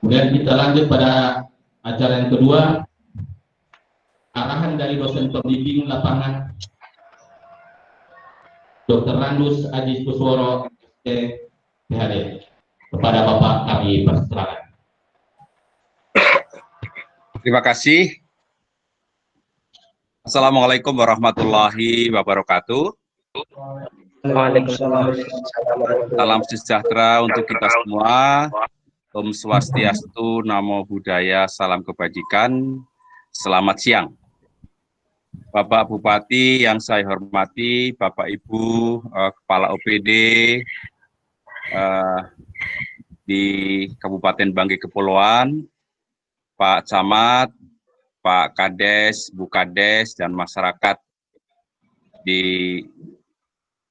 Kemudian kita lanjut pada acara yang kedua, arahan dari dosen pembimbing lapangan Dr. Randus Aji Kusworo, PhD. Kepada Bapak kami persilakan. Terima kasih. Assalamualaikum warahmatullahi wabarakatuh. Waalaikumsalam. Salam sejahtera untuk kita semua. Om Swastiastu, Namo Buddhaya, salam kebajikan. Selamat siang. Bapak Bupati yang saya hormati, Bapak Ibu Kepala OPD di Kabupaten Banggai Kepulauan, Pak Camat, Pak Kades, Bu Kades, dan masyarakat di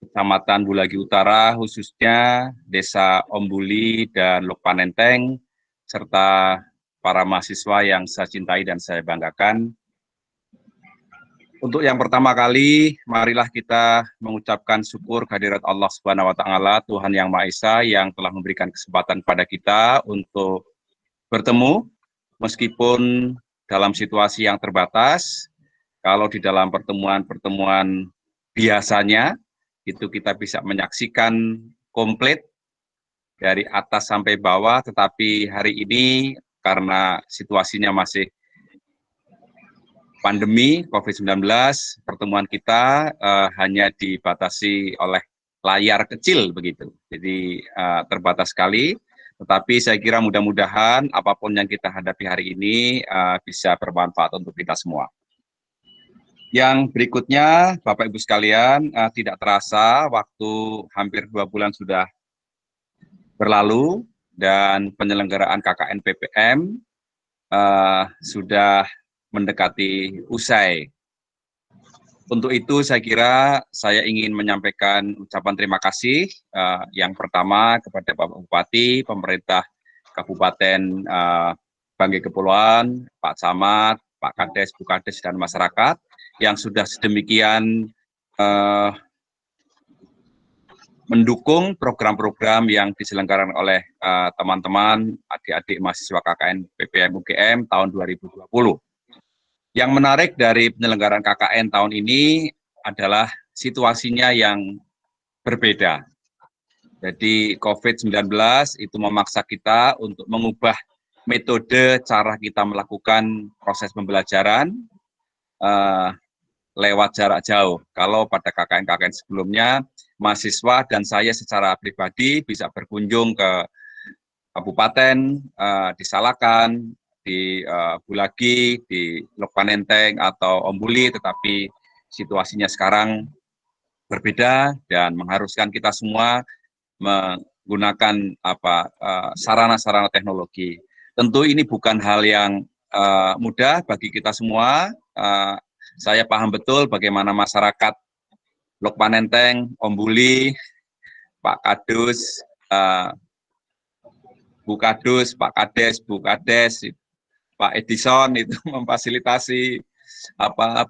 Kecamatan Bulagi Utara, khususnya Desa Ombuli dan Lok Panenteng, serta para mahasiswa yang saya cintai dan saya banggakan. Untuk yang pertama kali, marilah kita mengucapkan syukur kehadirat Allah Subhanahu wa Ta'ala, Tuhan Yang Maha Esa, yang telah memberikan kesempatan pada kita untuk bertemu, meskipun dalam situasi yang terbatas. Kalau di dalam pertemuan-pertemuan biasanya, itu kita bisa menyaksikan komplit dari atas sampai bawah, tetapi hari ini karena situasinya masih pandemi COVID-19, pertemuan kita hanya dibatasi oleh layar kecil begitu. Jadi terbatas sekali. Tetapi saya kira mudah-mudahan apapun yang kita hadapi hari ini bisa bermanfaat untuk kita semua. Yang berikutnya, Bapak Ibu sekalian, tidak terasa waktu hampir 2 bulan sudah berlalu dan penyelenggaraan KKN PPM sudah mendekati usai. Untuk itu saya kira saya ingin menyampaikan ucapan terima kasih yang pertama kepada Bapak Bupati, pemerintah Kabupaten Banggai Kepulauan, Pak Camat, Pak Kades, Bu Kades, dan masyarakat yang sudah sedemikian mendukung program-program yang diselenggarakan oleh teman-teman adik-adik mahasiswa KKN PPM UGM tahun 2020. Yang menarik dari penyelenggaraan KKN tahun ini adalah situasinya yang berbeda. Jadi COVID-19 itu memaksa kita untuk mengubah metode cara kita melakukan proses pembelajaran lewat jarak jauh. Kalau pada KKN-KKN sebelumnya, mahasiswa dan saya secara pribadi bisa berkunjung ke kabupaten, di Salakan, di Bulagi, di Lok Panenteng atau Ombuli, tetapi situasinya sekarang berbeda dan mengharuskan kita semua menggunakan sarana-sarana teknologi. Tentu ini bukan hal yang mudah bagi kita semua. Saya paham betul bagaimana masyarakat Lok Panenteng, Ombuli, Pak Kadus, Bu Kadus, Pak Kades, Bu Kades, Pak Edison itu memfasilitasi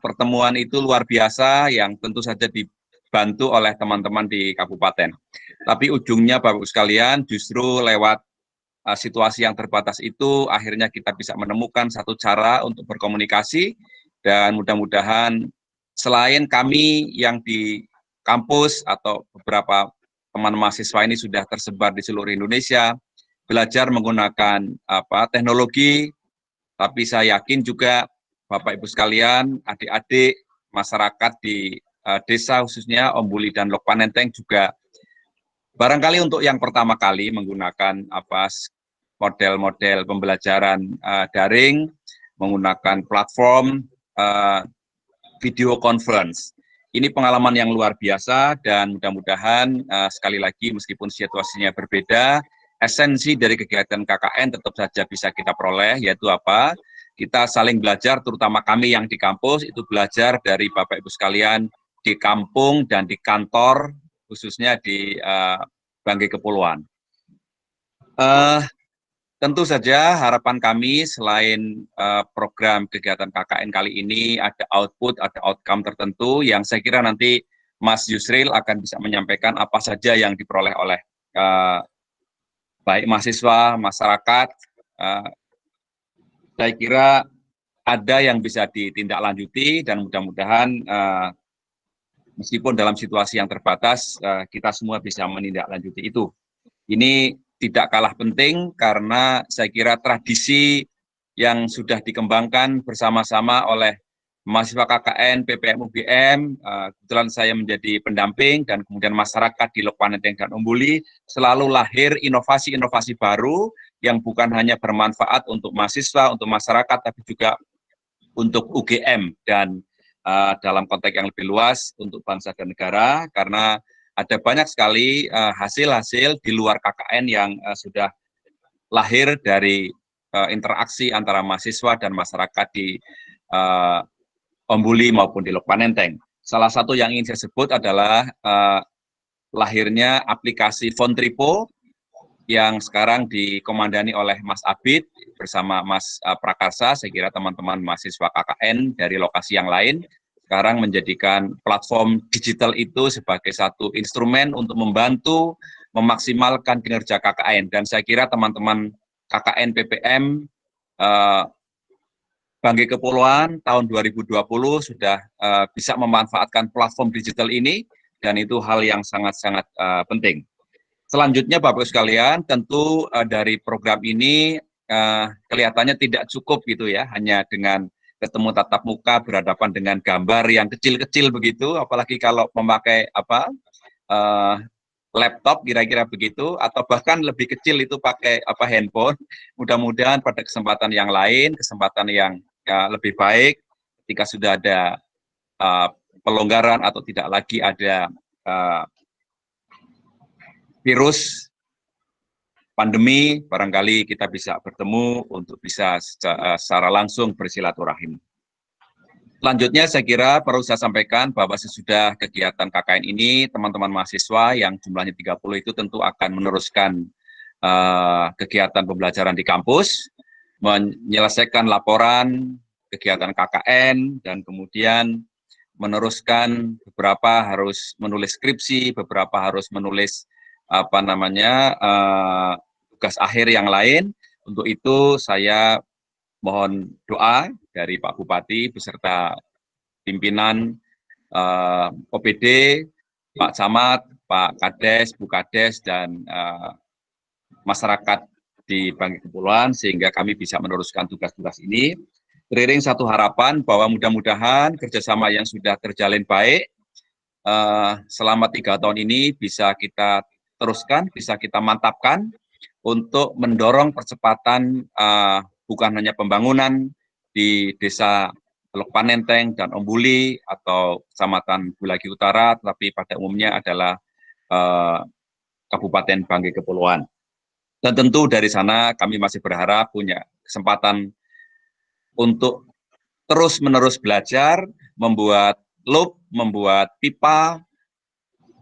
pertemuan itu luar biasa yang tentu saja dibantu oleh teman-teman di kabupaten. Tapi ujungnya Bapak-Ibu sekalian justru lewat situasi yang terbatas itu akhirnya kita bisa menemukan satu cara untuk berkomunikasi dan mudah-mudahan selain kami yang di kampus atau beberapa teman mahasiswa ini sudah tersebar di seluruh Indonesia belajar menggunakan teknologi. Tapi saya yakin juga Bapak Ibu sekalian, adik-adik, masyarakat di desa khususnya Ombuli dan Lok Panenteng juga barangkali untuk yang pertama kali menggunakan model-model pembelajaran daring, menggunakan platform video conference. Ini pengalaman yang luar biasa dan mudah-mudahan sekali lagi meskipun situasinya berbeda, esensi dari kegiatan KKN tetap saja bisa kita peroleh, yaitu apa? Kita saling belajar, terutama kami yang di kampus, itu belajar dari Bapak Ibu sekalian di kampung dan di kantor, khususnya di Banggai Kepulauan. Tentu saja harapan kami selain program kegiatan KKN kali ini ada output, ada outcome tertentu yang saya kira nanti Mas Yusril akan bisa menyampaikan apa saja yang diperoleh oleh baik mahasiswa, masyarakat, saya kira ada yang bisa ditindaklanjuti dan mudah-mudahan meskipun dalam situasi yang terbatas, kita semua bisa menindaklanjuti itu. Ini tidak kalah penting karena saya kira tradisi yang sudah dikembangkan bersama-sama oleh mahasiswa KKN, PPM, UGM, kebetulan saya menjadi pendamping dan kemudian masyarakat di Lokpanenteng dan Umbuli, selalu lahir inovasi-inovasi baru yang bukan hanya bermanfaat untuk mahasiswa, untuk masyarakat, tapi juga untuk UGM dan dalam konteks yang lebih luas untuk bangsa dan negara, karena ada banyak sekali hasil-hasil di luar KKN yang sudah lahir dari interaksi antara mahasiswa dan masyarakat di Umbuli maupun di Lokpanenteng. Salah satu yang ingin saya sebut adalah lahirnya aplikasi Fontripo yang sekarang dikomandani oleh Mas Abid bersama Mas Prakarsa. Saya kira teman-teman mahasiswa KKN dari lokasi yang lain sekarang menjadikan platform digital itu sebagai satu instrumen untuk membantu memaksimalkan kinerja KKN. Dan saya kira teman-teman KKN PPM Banggai Kepulauan tahun 2020 sudah bisa memanfaatkan platform digital ini, dan itu hal yang sangat-sangat penting. Selanjutnya Bapak-Ibu sekalian, tentu dari program ini kelihatannya tidak cukup gitu ya, hanya dengan ketemu tatap muka berhadapan dengan gambar yang kecil-kecil begitu, apalagi kalau memakai laptop kira-kira begitu, atau bahkan lebih kecil itu pakai handphone. Mudah-mudahan pada kesempatan yang lain, kesempatan yang lebih baik, ketika sudah ada pelonggaran atau tidak lagi ada virus pandemi, barangkali kita bisa bertemu untuk bisa secara langsung bersilaturahim. Selanjutnya saya kira perlu saya sampaikan bahwa sesudah kegiatan KKN ini, teman-teman mahasiswa yang jumlahnya 30 itu tentu akan meneruskan kegiatan pembelajaran di kampus, menyelesaikan laporan kegiatan KKN, dan kemudian meneruskan, beberapa harus menulis skripsi, beberapa harus menulis tugas akhir yang lain. Untuk itu saya mohon doa dari Pak Bupati beserta pimpinan OPD, Pak Camat, Pak Kades, Bu Kades, dan masyarakat di Banggai Kepulauan, sehingga kami bisa meneruskan tugas-tugas ini. Beriring satu harapan bahwa mudah-mudahan kerjasama yang sudah terjalin baik selama 3 tahun ini bisa kita teruskan, bisa kita mantapkan untuk mendorong percepatan bukan hanya pembangunan di desa Lokpanenteng dan Umbuli atau Kecamatan Bulagi Utara, tapi pada umumnya adalah Kabupaten Banggai Kepulauan. Dan tentu dari sana kami masih berharap punya kesempatan untuk terus-menerus belajar, membuat loop, membuat pipa,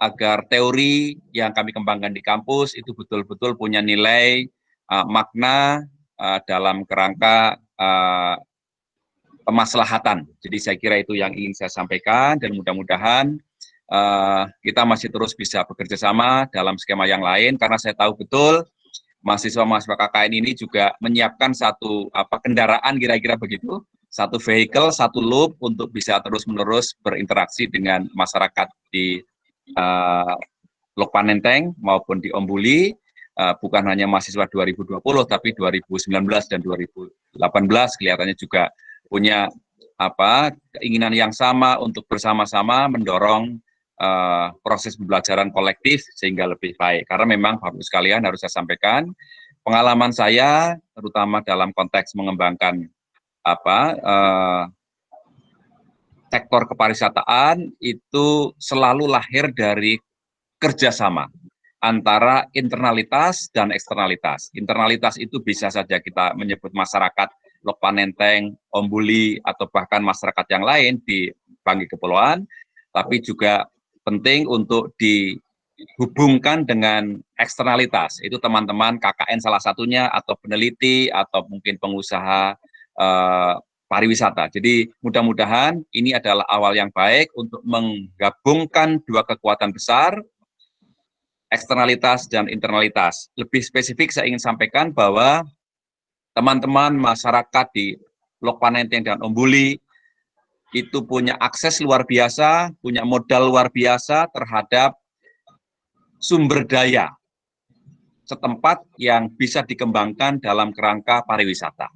agar teori yang kami kembangkan di kampus itu betul-betul punya nilai makna dalam kerangka kemaslahatan. Jadi saya kira itu yang ingin saya sampaikan, dan mudah-mudahan kita masih terus bisa bekerja sama dalam skema yang lain, karena saya tahu betul mahasiswa-mahasiswa KKN ini juga menyiapkan satu kendaraan kira-kira begitu, satu vehicle, satu loop untuk bisa terus-menerus berinteraksi dengan masyarakat di Lokpanenteng maupun di Umbuli, bukan hanya mahasiswa 2020, tapi 2019 dan 2018 kelihatannya juga punya keinginan yang sama untuk bersama-sama mendorong proses pembelajaran kolektif sehingga lebih baik. Karena memang Bapak-Ibu sekalian harus saya sampaikan, pengalaman saya terutama dalam konteks mengembangkan sektor kepariwisataan itu selalu lahir dari kerjasama antara internalitas dan eksternalitas. Internalitas itu bisa saja kita menyebut masyarakat Lokpanenteng, Umbuli, atau bahkan masyarakat yang lain di Banggai Kepulauan, tapi juga penting untuk dihubungkan dengan eksternalitas. Itu teman-teman KKN salah satunya, atau peneliti, atau mungkin pengusaha pariwisata. Jadi mudah-mudahan ini adalah awal yang baik untuk menggabungkan dua kekuatan besar, eksternalitas dan internalitas. Lebih spesifik saya ingin sampaikan bahwa teman-teman masyarakat di Lok Panenteng dan Ombuli itu punya akses luar biasa, punya modal luar biasa terhadap sumber daya setempat yang bisa dikembangkan dalam kerangka pariwisata.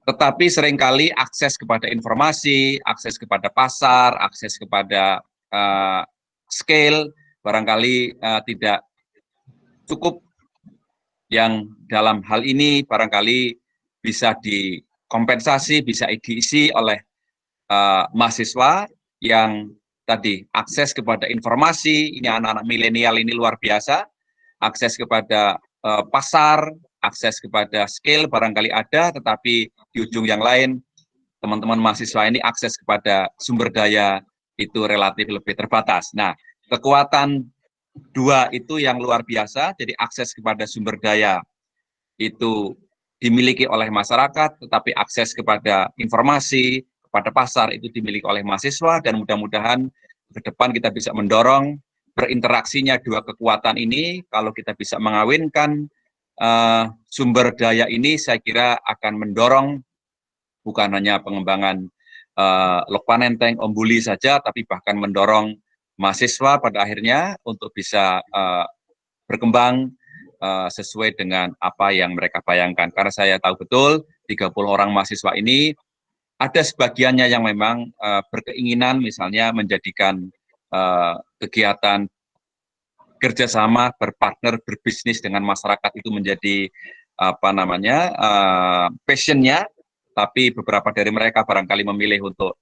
Tetapi seringkali akses kepada informasi, akses kepada pasar, akses kepada scale barangkali tidak cukup, yang dalam hal ini barangkali bisa dikompensasi, bisa diisi oleh mahasiswa yang tadi akses kepada informasi. Ini anak-anak milenial ini luar biasa, akses kepada pasar, akses kepada skill barangkali ada, tetapi di ujung yang lain teman-teman mahasiswa ini akses kepada sumber daya itu relatif lebih terbatas. Nah, kekuatan dua itu yang luar biasa, jadi akses kepada sumber daya itu dimiliki oleh masyarakat, tetapi akses kepada informasi, kepada pasar itu dimiliki oleh mahasiswa, dan mudah-mudahan ke depan kita bisa mendorong berinteraksinya dua kekuatan ini. Kalau kita bisa mengawinkan sumber daya ini, saya kira akan mendorong bukan hanya pengembangan Lok Panenteng, Ombuli saja, tapi bahkan mendorong mahasiswa pada akhirnya untuk bisa berkembang sesuai dengan apa yang mereka bayangkan. Karena saya tahu betul 30 orang mahasiswa ini ada sebagiannya yang memang berkeinginan misalnya menjadikan kegiatan kerjasama, berpartner, berbisnis dengan masyarakat itu menjadi passionnya, tapi beberapa dari mereka barangkali memilih untuk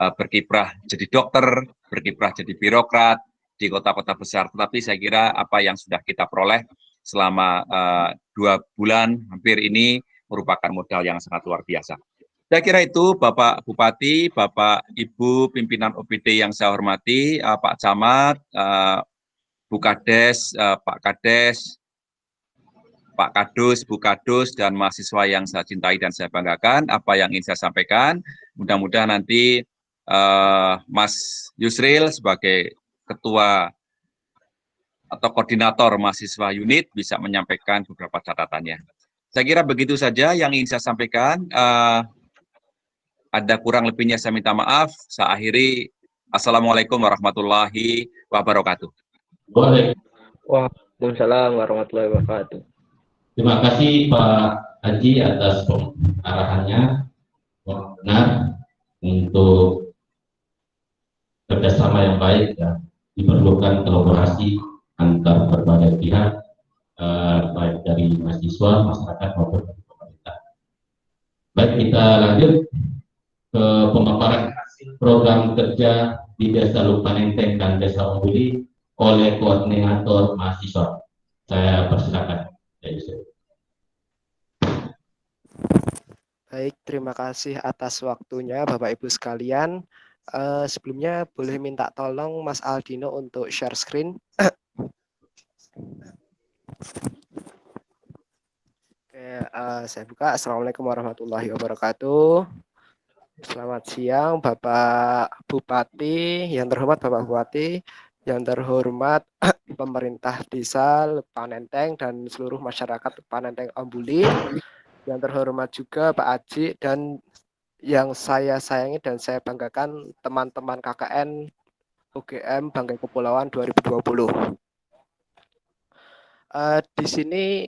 berkiprah jadi dokter, berkiprah jadi birokrat di kota-kota besar. Tetapi saya kira apa yang sudah kita peroleh selama 2 bulan hampir ini merupakan modal yang sangat luar biasa. Saya kira itu Bapak Bupati, Bapak Ibu pimpinan OPD yang saya hormati, Pak Camat, Bu Kades, Pak Kades, Pak Kadus, Bu Kadus, dan mahasiswa yang saya cintai dan saya banggakan, apa yang ingin saya sampaikan. Mudah-mudahan nanti Mas Yusril sebagai Ketua atau Koordinator Mahasiswa Unit bisa menyampaikan beberapa catatannya. Saya kira begitu saja yang ingin saya sampaikan. Ada kurang lebihnya saya minta maaf. Saya akhiri. Assalamualaikum warahmatullahi wabarakatuh. Waalaikumsalam warahmatullahi wabarakatuh. Terima kasih Pak Haji atas arahannya. Benar untuk kerjasama yang baik ya, diperlukan kolaborasi antar berbagai pihak, baik dari mahasiswa, masyarakat maupun dari pemerintah. Baik, kita lanjut ke pemaparan program kerja di Desa Lok Panenteng dan Desa Ombuli oleh koordinator mahasiswa. Saya persilakan. Baik, terima kasih atas waktunya Bapak Ibu sekalian. Sebelumnya boleh minta tolong Mas Aldino untuk share screen. Oke, saya buka. Assalamualaikum warahmatullahi wabarakatuh. Selamat siang Bapak Bupati, yang terhormat Bapak Bupati, yang terhormat pemerintah Desa Lok Panenteng dan seluruh masyarakat Panenteng Ombuli, yang terhormat juga Pak Aji, dan yang saya sayangi dan saya banggakan teman-teman KKN UGM Banggai Kepulauan 2020. Di sini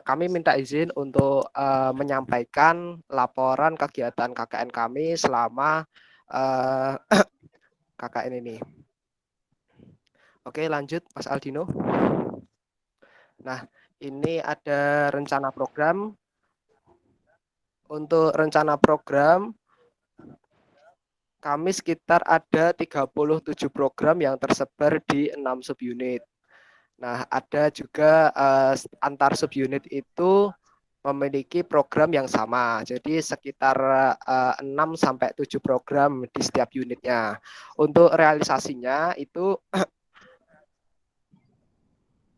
kami minta izin untuk menyampaikan laporan kegiatan KKN kami selama KKN ini. Oke, lanjut Mas Aldino. Nah, ini ada rencana program. Untuk rencana program, kami sekitar ada 37 program yang tersebar di 6 subunit. Nah, ada juga antar subunit itu memiliki program yang sama. Jadi sekitar 6 sampai 7 program di setiap unitnya. Untuk realisasinya itu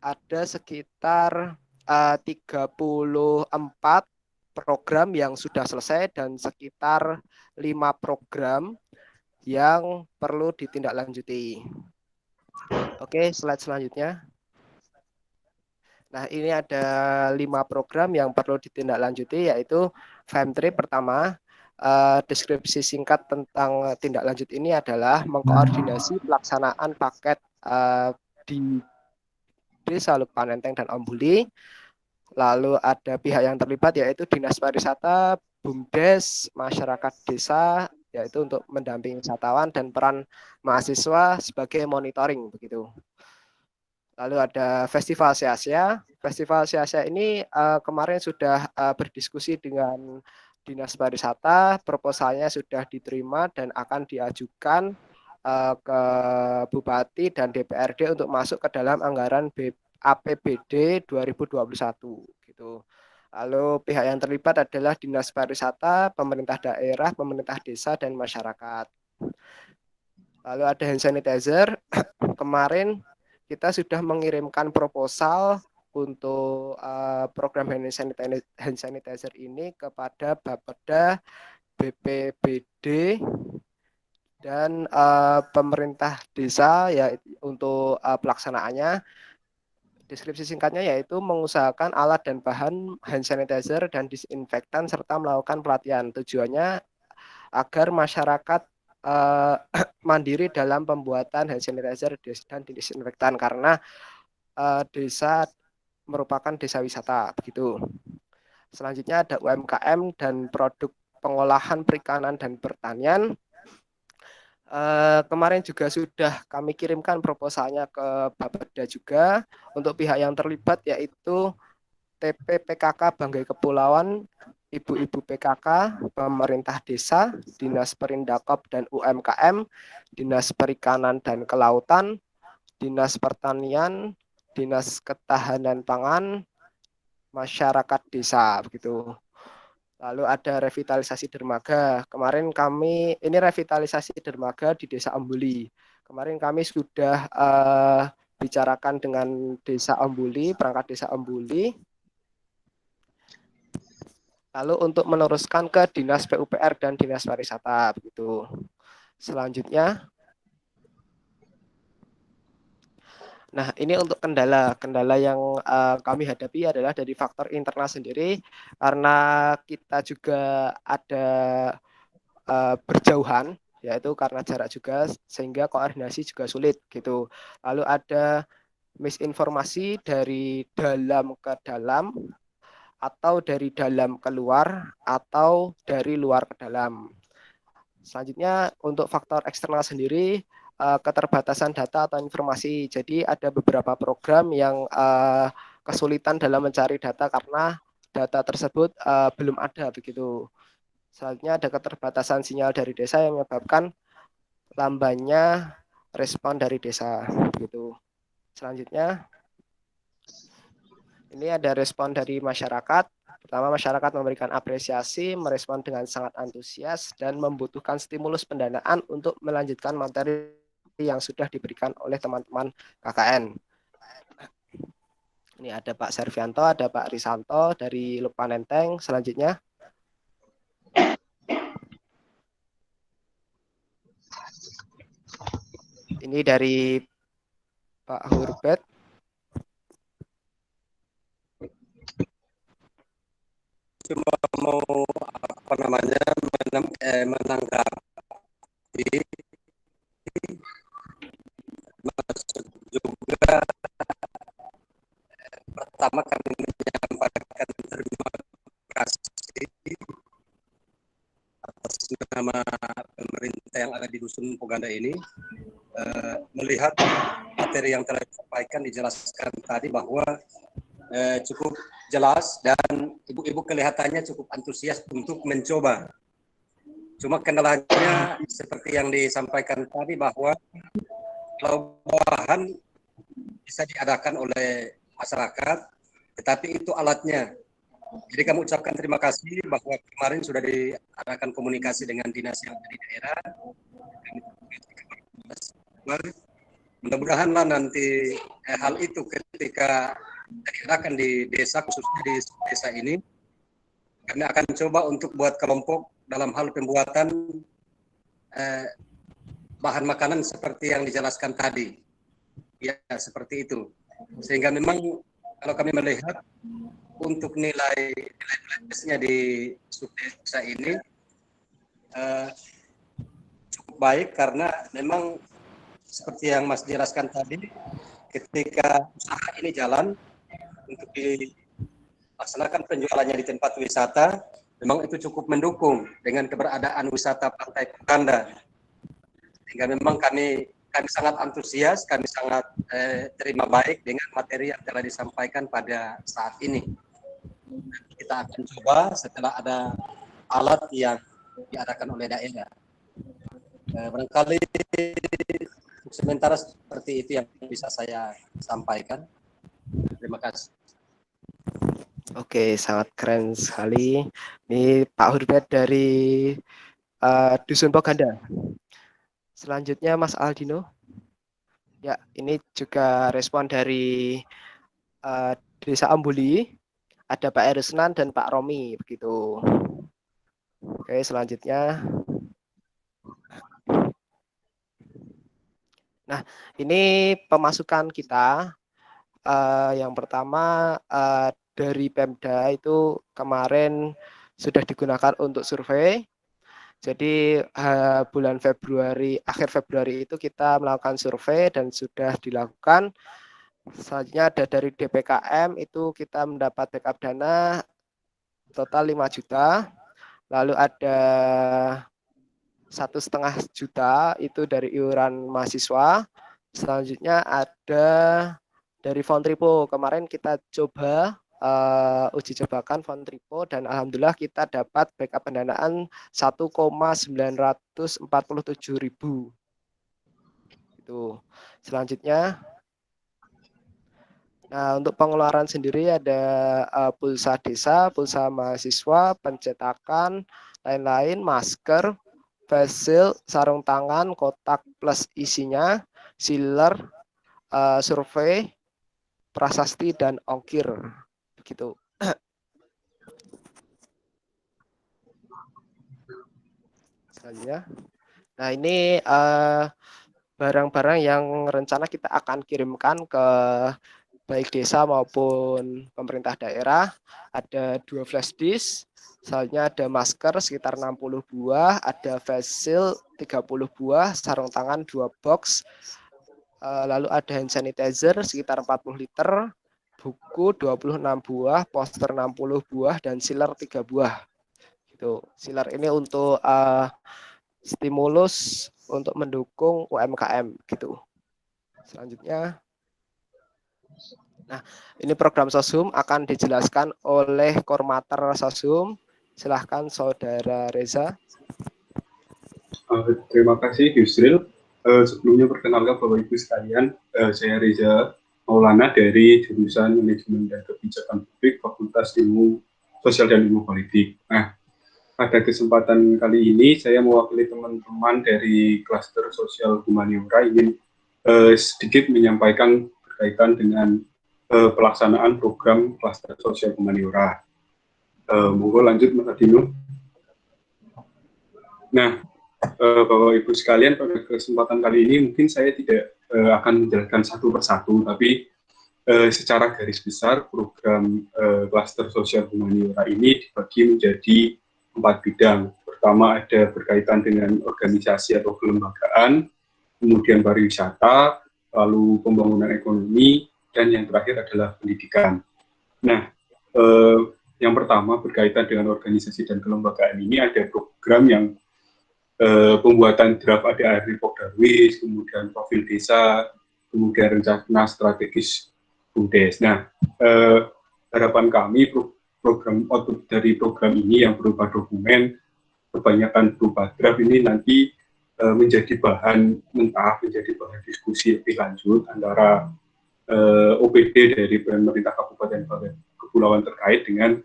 ada sekitar 34 program yang sudah selesai dan sekitar 5 program yang perlu ditindaklanjuti. Oke, slide selanjutnya. Nah, ini ada 5 program yang perlu ditindaklanjuti, yaitu FEM3 pertama, deskripsi singkat tentang tindak lanjut ini adalah mengkoordinasi pelaksanaan paket di Desa Lupanenteng dan Ombuli. Lalu ada pihak yang terlibat yaitu Dinas Pariwisata, BUMDes, masyarakat desa, yaitu untuk mendampingi wisatawan dan peran mahasiswa sebagai monitoring begitu. Lalu ada Festival Sia-Sia. Festival Sia-Sia ini kemarin sudah berdiskusi dengan Dinas Pariwisata, proposalnya sudah diterima dan akan diajukan ke Bupati dan DPRD untuk masuk ke dalam anggaran APBD 2021 gitu. Lalu pihak yang terlibat adalah Dinas Pariwisata, pemerintah daerah, pemerintah desa dan masyarakat. Lalu ada hand sanitizer. Kemarin kita sudah mengirimkan proposal untuk program hand sanitizer ini kepada Bapeda, BPBD, dan pemerintah desa ya untuk pelaksanaannya. Deskripsi singkatnya yaitu mengusahakan alat dan bahan hand sanitizer dan disinfektan serta melakukan pelatihan. Tujuannya agar masyarakat mandiri dalam pembuatan hand sanitizer dan disinfektan karena desa merupakan desa wisata begitu. Selanjutnya ada UMKM dan produk pengolahan perikanan dan pertanian. Kemarin juga sudah kami kirimkan proposalnya ke Bapeda juga untuk pihak yang terlibat yaitu TP PKK Banggai Kepulauan, ibu-ibu PKK, pemerintah desa, Dinas Perindakop dan UMKM, Dinas Perikanan dan Kelautan, Dinas Pertanian, Dinas Ketahanan Pangan, masyarakat desa begitu. Lalu ada revitalisasi dermaga. Kemarin kami, ini revitalisasi dermaga di Desa Ombuli. Kemarin kami sudah bicarakan dengan Desa Ombuli, perangkat Desa Ombuli. Lalu untuk meneruskan ke Dinas PUPR dan Dinas Pariwisata begitu. Selanjutnya, nah ini untuk kendala yang kami hadapi adalah dari faktor internal sendiri karena kita juga ada berjauhan, yaitu karena jarak juga sehingga koordinasi juga sulit gitu. Lalu ada misinformasi dari dalam ke dalam atau dari dalam keluar atau dari luar ke dalam. Selanjutnya untuk faktor eksternal sendiri keterbatasan data atau informasi. Jadi ada beberapa program yang kesulitan dalam mencari data karena data tersebut belum ada begitu. Selanjutnya ada keterbatasan sinyal dari desa yang menyebabkan lambannya respon dari desa begitu. Selanjutnya ini ada respon dari masyarakat. Pertama, masyarakat memberikan apresiasi, merespon dengan sangat antusias, dan membutuhkan stimulus pendanaan untuk melanjutkan materi yang sudah diberikan oleh teman-teman KKN. Ini ada Pak Servianto, ada Pak Risanto dari Lupanenteng. Selanjutnya. Ini dari Pak Hurbet. Cuma mau menanggapi maksud juga pertama kami menyampaikan terima kasih atas nama pemerintah yang ada di Dusun Poganda ini melihat materi yang telah disampaikan dijelaskan tadi bahwa cukup jelas dan ibu-ibu kelihatannya cukup antusias untuk mencoba. Cuma kendalanya seperti yang disampaikan tadi bahwa kalau bahan bisa diadakan oleh masyarakat, tetapi itu alatnya. Jadi kami ucapkan terima kasih bahwa kemarin sudah diadakan komunikasi dengan dinas yang ada di daerah. Mudah-mudahanlah nanti hal itu ketika diadakan di desa, khususnya di desa ini, kami akan coba untuk buat kelompok dalam hal pembuatan bahan makanan seperti yang dijelaskan tadi. Ya, seperti itu. Sehingga memang kalau kami melihat untuk nilai plusnya di subdesa ini cukup baik, karena memang seperti yang Mas jelaskan tadi, ketika usaha ini jalan untuk dilaksanakan penjualannya di tempat wisata, memang itu cukup mendukung dengan keberadaan wisata Pantai Puganda. Sehingga memang kami sangat antusias, kami sangat terima baik dengan materi yang telah disampaikan pada saat ini. Kita akan coba setelah ada alat yang diadakan oleh daerah. Barangkali sementara seperti itu yang bisa saya sampaikan. Terima kasih. Oke, sangat keren sekali. Ini Pak Hurbat dari Dusun Poganda. Selanjutnya Mas Aldino. Ya, ini juga respon dari Desa Ambuli. Ada Pak Erusnan dan Pak Romi, begitu. Oke, selanjutnya. Nah, ini pemasukan kita. Yang pertama dari Pemda itu kemarin sudah digunakan untuk survei. Jadi bulan Februari, akhir Februari itu kita melakukan survei dan sudah dilakukan. Selanjutnya ada dari DPKM, itu kita mendapat backup dana total 5 juta. Lalu ada 1,5 juta itu dari iuran mahasiswa. Selanjutnya ada dari Fondripo. Kemarin kita coba uji cobakan Fondripo dan alhamdulillah kita dapat backup pendanaan 1,947.000. Itu. Selanjutnya, nah untuk pengeluaran sendiri ada pulsa desa, pulsa mahasiswa, pencetakan, lain-lain, masker, face shield, sarung tangan, kotak plus isinya, sealer, survei, prasasti, dan ongkir. Begitu. Selanjutnya. Nah ini barang-barang yang rencana kita akan kirimkan ke baik desa maupun pemerintah daerah. Ada 2 flash disk, selanjutnya ada masker sekitar 60 buah, ada face shield 30 buah, sarung tangan 2 box, lalu ada hand sanitizer sekitar 40 liter, buku 26 buah, poster 60 buah, dan sealer 3 buah. Gitu. Sealer ini untuk stimulus untuk mendukung UMKM gitu. Selanjutnya, nah ini program Sosum akan dijelaskan oleh koordinator Sosum. Silahkan Saudara Reza. Terima kasih Yusril. Sebelumnya perkenalkan Bapak Ibu sekalian, saya Reza Maulana dari jurusan Manajemen dan Kebijakan Publik Fakultas Ilmu Sosial dan Ilmu Politik. Nah, pada kesempatan kali ini saya mewakili teman-teman dari klaster sosial humaniora ingin sedikit menyampaikan berkaitan dengan pelaksanaan program klaster sosial humaniora. Monggo lanjut Mas Adino. Nah, Bapak Ibu sekalian, pada kesempatan kali ini mungkin saya tidak akan menjelaskan satu persatu, tapi secara garis besar program klaster sosial humaniora ini dibagi menjadi 4 bidang. Pertama ada berkaitan dengan organisasi atau kelembagaan, kemudian pariwisata, lalu pembangunan ekonomi, dan yang terakhir adalah pendidikan. Nah, yang pertama berkaitan dengan organisasi dan kelembagaan ini ada program yang pembuatan draft ADAR Report Darwis, kemudian profil desa, kemudian rencana strategis BUMDes. Nah, harapan kami program output dari program ini yang berupa dokumen, kebanyakan berupa draft ini nanti menjadi bahan mentah, menjadi bahan diskusi lebih lanjut antara OPD dari pemerintah kabupaten kepulauan terkait dengan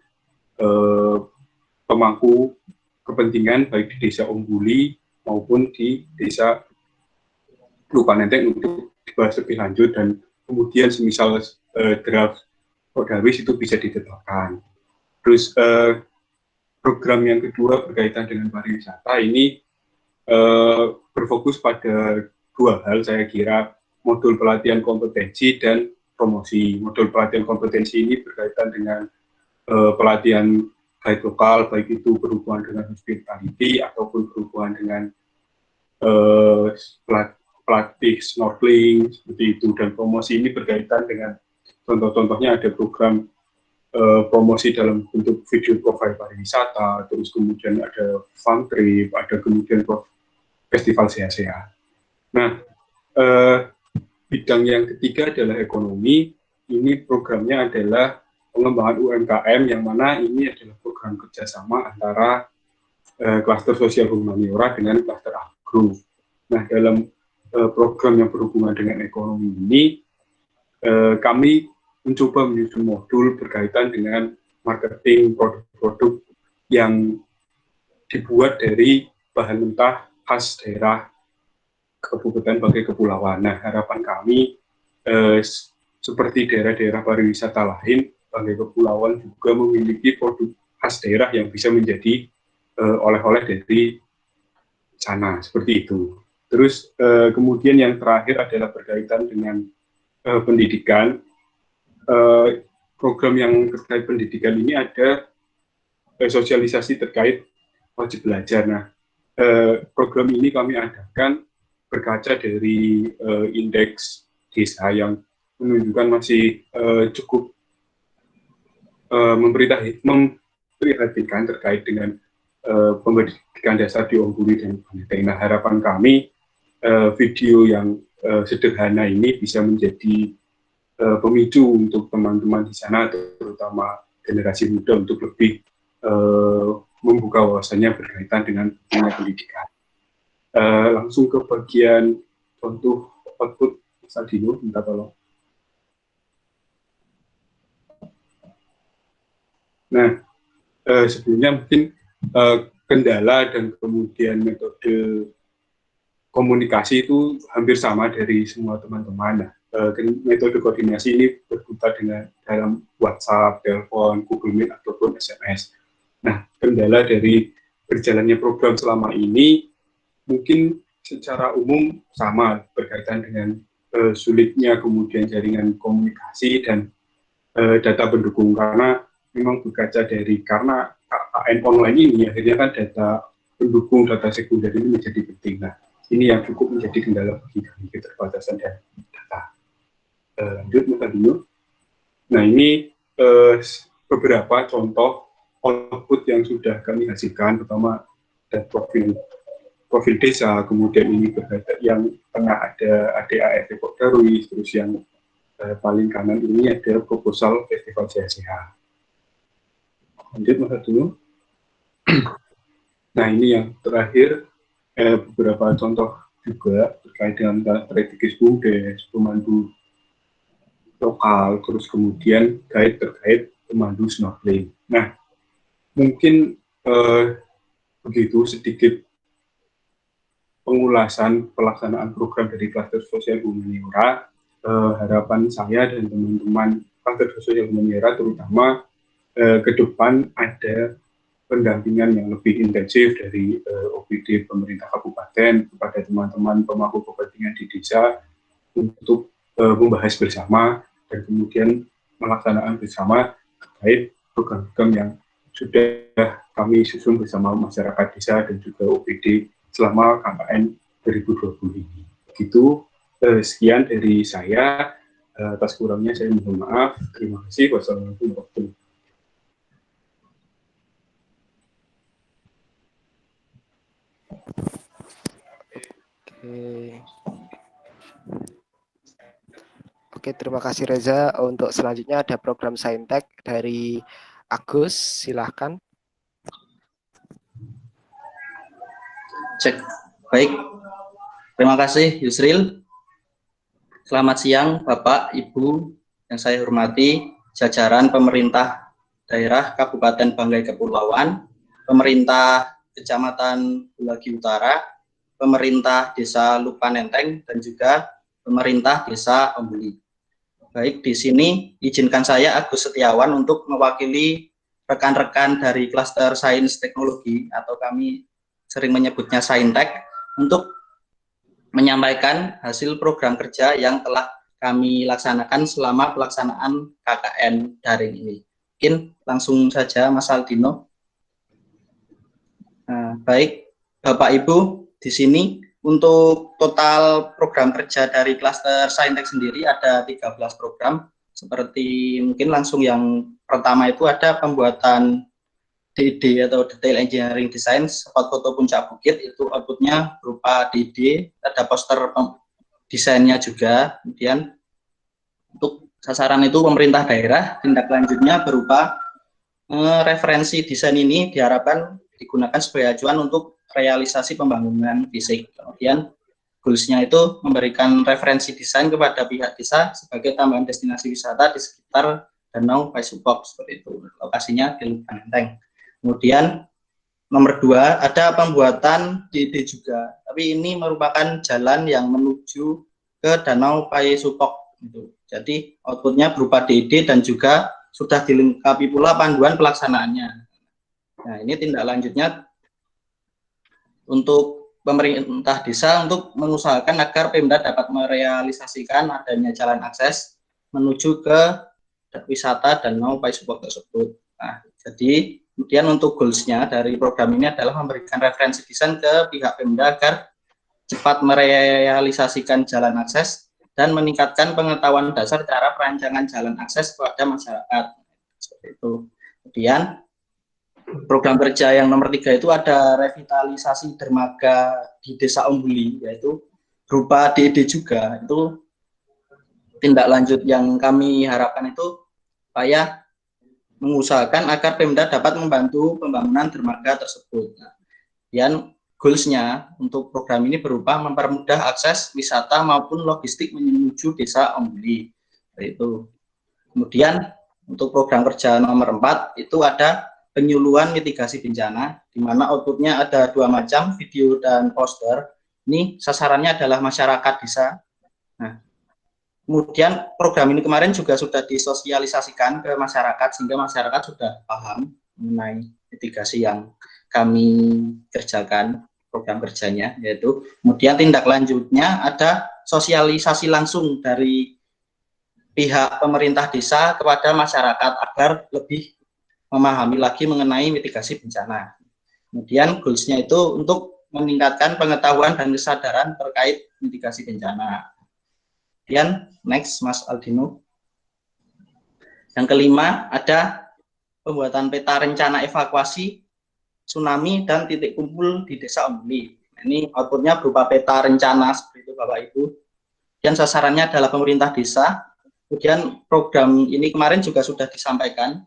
pemangku kepentingan baik di desa Umbuli maupun di desa Lupanenteng untuk dibahas lebih lanjut dan kemudian semisal draft Darwis itu bisa ditetapkan. Terus program yang kedua berkaitan dengan pariwisata ini berfokus pada 2 hal saya kira, modul pelatihan kompetensi dan promosi. Modul pelatihan kompetensi ini berkaitan dengan pelatihan baik lokal, baik itu berhubungan dengan hospitality ataupun berhubungan dengan pelatih snorkeling seperti itu. Dan promosi ini berkaitan dengan contoh-contohnya ada program promosi dalam bentuk video profile pariwisata, terus kemudian ada fun trip, ada kemudian festival sehat-sehat. Nah, bidang yang ketiga adalah ekonomi. Ini programnya adalah pengembangan UMKM, yang mana ini adalah program kerjasama antara klaster sosial humaniora dengan klaster agro. Nah, dalam program yang berhubungan dengan ekonomi ini, kami mencoba menyusun modul berkaitan dengan marketing produk-produk yang dibuat dari bahan mentah khas daerah Kabupaten Banggai Kepulauan. Nah, harapan kami seperti daerah-daerah pariwisata lain, Banggai Kepulauan juga memiliki produk khas daerah yang bisa menjadi oleh-oleh dari sana, seperti itu. Terus kemudian yang terakhir adalah berkaitan dengan pendidikan. Program yang terkait pendidikan ini ada sosialisasi terkait wajib belajar. Nah, program ini kami adakan berkaca dari indeks desa yang menunjukkan masih cukup memprihatinkan terkait dengan pendidikan dasar di Omburi dan Banteng. Nah, harapan kami video yang sederhana ini bisa menjadi pemicu untuk teman-teman di sana, terutama generasi muda, untuk lebih membuka wawasannya berkaitan dengan pendidikan. Langsung ke bagian contoh output, Mas Aldino, minta tolong. Nah, sebelumnya mungkin kendala dan kemudian metode komunikasi itu hampir sama dari semua teman-teman. Nah, metode koordinasi ini berputar dengan dalam WhatsApp, telepon, Google Meet, ataupun SMS. Nah, kendala dari berjalannya program selama ini mungkin secara umum sama, berkaitan dengan sulitnya kemudian jaringan komunikasi dan data pendukung, karena memang berkaca dari karena KKN online ini akhirnya kan data pendukung, data sekunder ini menjadi penting. Nah, ini yang cukup menjadi kendala bagi kami, keterbatasan data. Lanjut, Mas Aldino. Nah, ini beberapa contoh output yang sudah kami hasilkan, pertama ada profil desa, kemudian ini berkaitan yang tengah ada ADART Kok Darwis, terus yang paling kanan ini ada proposal festival sehat-sehat. Lanjut, Mas Aldino. Nah, ini yang terakhir beberapa contoh juga terkait dengan strategis BUMDes, pemandu lokal, terus kemudian guide terkait pemandu snorkeling. Nah, mungkin begitu sedikit pengulasan pelaksanaan program dari klaster sosial humaniora. Harapan saya dan teman-teman klaster sosial humaniora terutama ke depan ada pendampingan yang lebih intensif dari OPD pemerintah kabupaten kepada teman-teman pemangku kepentingan di desa untuk membahas bersama dan kemudian melaksanakan bersama terkait program-program yang sudah kami susun bersama masyarakat desa dan juga OPD selama KKN 2020 ini. Begitu, sekian dari saya. Atas kurangnya saya mohon maaf. Terima kasih. Wassalamualaikum warahmatullahi wabarakatuh. Oke, terima kasih Reza. Untuk selanjutnya ada program Saintek dari Agus, silahkan. Cek, baik. Terima kasih Yusril. Selamat siang Bapak, Ibu yang saya hormati, jajaran pemerintah daerah Kabupaten Banggai Kepulauan, pemerintah Kecamatan Bulagi Utara, pemerintah Desa Lupanenteng, dan juga pemerintah Desa Omburi. Baik, di sini izinkan saya Agus Setiawan untuk mewakili rekan-rekan dari klaster sains teknologi atau kami sering menyebutnya Saintek untuk menyampaikan hasil program kerja yang telah kami laksanakan selama pelaksanaan KKN daring ini. Mungkin langsung saja Mas Aldino. Nah, baik Bapak Ibu, di sini untuk total program kerja dari klaster Saintek sendiri ada 13 program. Seperti mungkin langsung yang pertama itu ada pembuatan DED atau Detail Engineering Design spot foto puncak bukit, itu outputnya berupa DED, ada poster desainnya juga. Kemudian untuk sasaran itu pemerintah daerah, tindak lanjutnya berupa referensi desain ini diharapkan digunakan sebagai acuan untuk realisasi pembangunan fisik. Kemudian goals-nya itu memberikan referensi desain kepada pihak desa sebagai tambahan destinasi wisata di sekitar Danau Paisupok, seperti itu. Lokasinya di Lubang. Kemudian nomor 2 ada pembuatan DED juga, tapi ini merupakan jalan yang menuju ke Danau Paisupok. Gitu. Jadi outputnya berupa DED dan juga sudah dilengkapi pula panduan pelaksanaannya. Nah, ini tindak lanjutnya untuk pemerintah desa untuk mengusahakan agar Pemda dapat merealisasikan adanya jalan akses menuju ke wisata Danau Paisupok tersebut. Nah, jadi kemudian untuk goals-nya dari program ini adalah memberikan referensi desain ke pihak Pemda agar cepat merealisasikan jalan akses dan meningkatkan pengetahuan dasar cara perancangan jalan akses kepada masyarakat. Seperti itu. Kemudian program kerja yang nomor 3 itu ada revitalisasi dermaga di Desa Ombuli, yaitu berupa DED juga. Itu tindak lanjut yang kami harapkan itu supaya mengusahakan agar Pemda dapat membantu pembangunan dermaga tersebut. Nah, dan goals-nya untuk program ini berupa mempermudah akses wisata maupun logistik menuju Desa Ombuli. Itu. Kemudian untuk program kerja nomor 4 itu ada penyuluhan mitigasi bencana, di mana outputnya ada 2 macam, video dan poster. Ini sasarannya adalah masyarakat desa. Nah, kemudian program ini kemarin juga sudah disosialisasikan ke masyarakat sehingga masyarakat sudah paham mengenai mitigasi yang kami kerjakan program kerjanya, yaitu kemudian tindak lanjutnya ada sosialisasi langsung dari pihak pemerintah desa kepada masyarakat agar lebih memahami lagi mengenai mitigasi bencana. Kemudian goals-nya itu untuk meningkatkan pengetahuan dan kesadaran terkait mitigasi bencana. Kemudian next Mas Aldino. Yang kelima ada pembuatan peta rencana evakuasi tsunami dan titik kumpul di Desa Ombuli. Ini outputnya berupa peta rencana seperti itu Bapak Ibu. Dan sasarannya adalah pemerintah desa. Kemudian program ini kemarin juga sudah disampaikan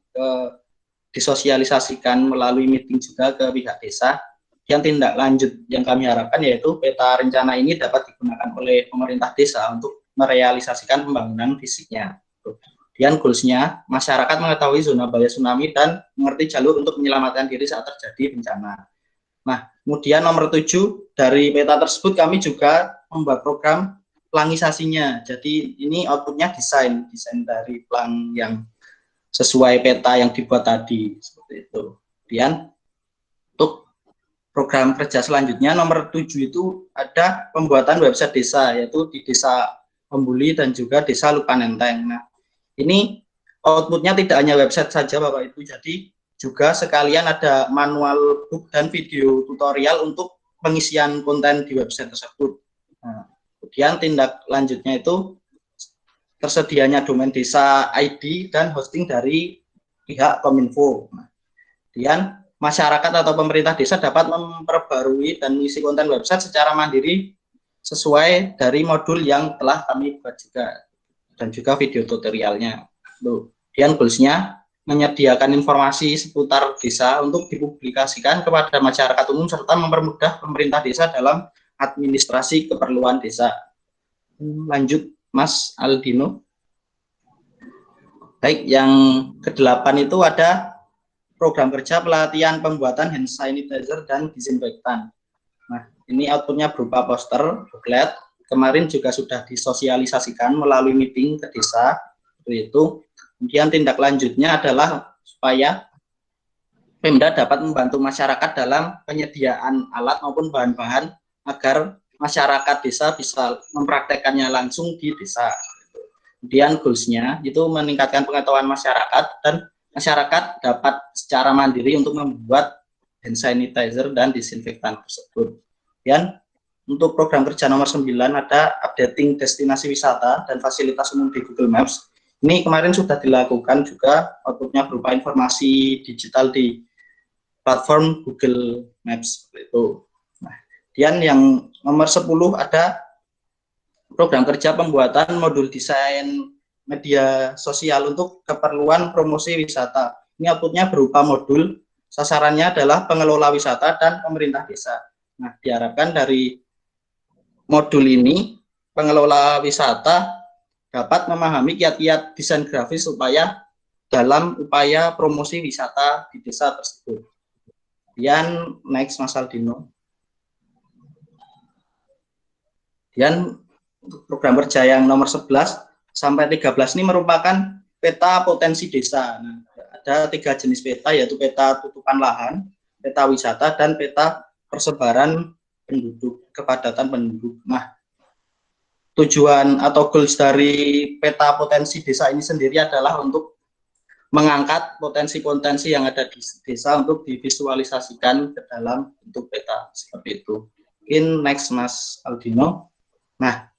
disosialisasikan melalui meeting juga ke pihak desa. Yang tindak lanjut yang kami harapkan yaitu peta rencana ini dapat digunakan oleh pemerintah desa untuk merealisasikan pembangunan fisiknya. Kemudian goals-nya, masyarakat mengetahui zona bahaya tsunami dan mengerti jalur untuk menyelamatkan diri saat terjadi bencana. Nah, kemudian nomor 7, dari peta tersebut kami juga membuat program pelangisasinya. Jadi ini outputnya desain dari pelang yang sesuai peta yang dibuat tadi. Seperti itu. Kemudian untuk program kerja selanjutnya, nomor 7 itu ada pembuatan website desa, yaitu di Desa Ombuli dan juga Desa Lupanenteng. Nah, ini outputnya tidak hanya website saja Bapak Ibu, jadi juga sekalian ada manual book dan video tutorial untuk pengisian konten di website tersebut. Nah, kemudian tindak lanjutnya itu tersedianya domain desa ID dan hosting dari pihak Kominfo. Nah, kemudian masyarakat atau pemerintah desa dapat memperbarui dan mengisi konten website secara mandiri sesuai dari modul yang telah kami buat juga. Dan juga video tutorialnya. Kemudian goals-nya menyediakan informasi seputar desa untuk dipublikasikan kepada masyarakat umum serta mempermudah pemerintah desa dalam administrasi keperluan desa. Lanjut Mas Aldino. Baik, yang ke-8 itu ada program kerja pelatihan pembuatan hand sanitizer dan disinfektan. Nah, ini outputnya berupa poster, booklet. Kemarin juga sudah disosialisasikan melalui meeting ke desa, itu. Kemudian tindak lanjutnya adalah supaya Pemda dapat membantu masyarakat dalam penyediaan alat maupun bahan-bahan agar masyarakat desa bisa mempraktekkannya langsung di desa. Kemudian goals-nya itu meningkatkan pengetahuan masyarakat dan masyarakat dapat secara mandiri untuk membuat hand sanitizer dan disinfektan tersebut. Kemudian untuk program kerja nomor 9 ada updating destinasi wisata dan fasilitas umum di Google Maps. Ini kemarin sudah dilakukan juga, outputnya berupa informasi digital di platform Google Maps itu. Nah, kemudian yang nomor 10 ada program kerja pembuatan modul desain media sosial untuk keperluan promosi wisata. Ini outputnya berupa modul, sasarannya adalah pengelola wisata dan pemerintah desa. Nah, diharapkan dari modul ini, pengelola wisata dapat memahami kiat-kiat desain grafis supaya dalam upaya promosi wisata di desa tersebut. Kemudian next Mas Aldino. Kemudian program kerja yang nomor 11 sampai 13 ini merupakan peta potensi desa. Nah, ada 3 jenis peta, yaitu peta tutupan lahan, peta wisata, dan peta persebaran penduduk, kepadatan penduduk. Nah, tujuan atau goals dari peta potensi desa ini sendiri adalah untuk mengangkat potensi-potensi yang ada di desa untuk divisualisasikan ke dalam bentuk peta, seperti itu. Mungkin next Mas Aldino. Nah,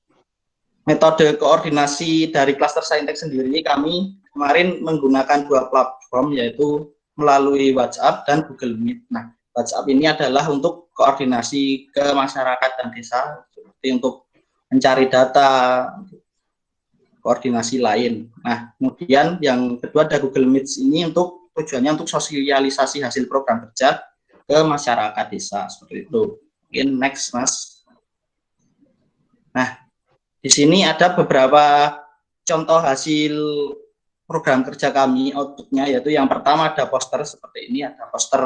metode koordinasi dari Cluster Saintek sendiri kami kemarin menggunakan 2 platform, yaitu melalui WhatsApp dan Google Meet. Nah, WhatsApp ini adalah untuk koordinasi ke masyarakat dan desa, seperti untuk mencari data, koordinasi lain. Nah, kemudian yang kedua ada Google Meet ini untuk tujuannya untuk sosialisasi hasil program kerja ke masyarakat desa, seperti itu. Mungkin next Mas. Nah, di sini ada beberapa contoh hasil program kerja kami, outputnya, yaitu yang pertama ada poster seperti ini, ada poster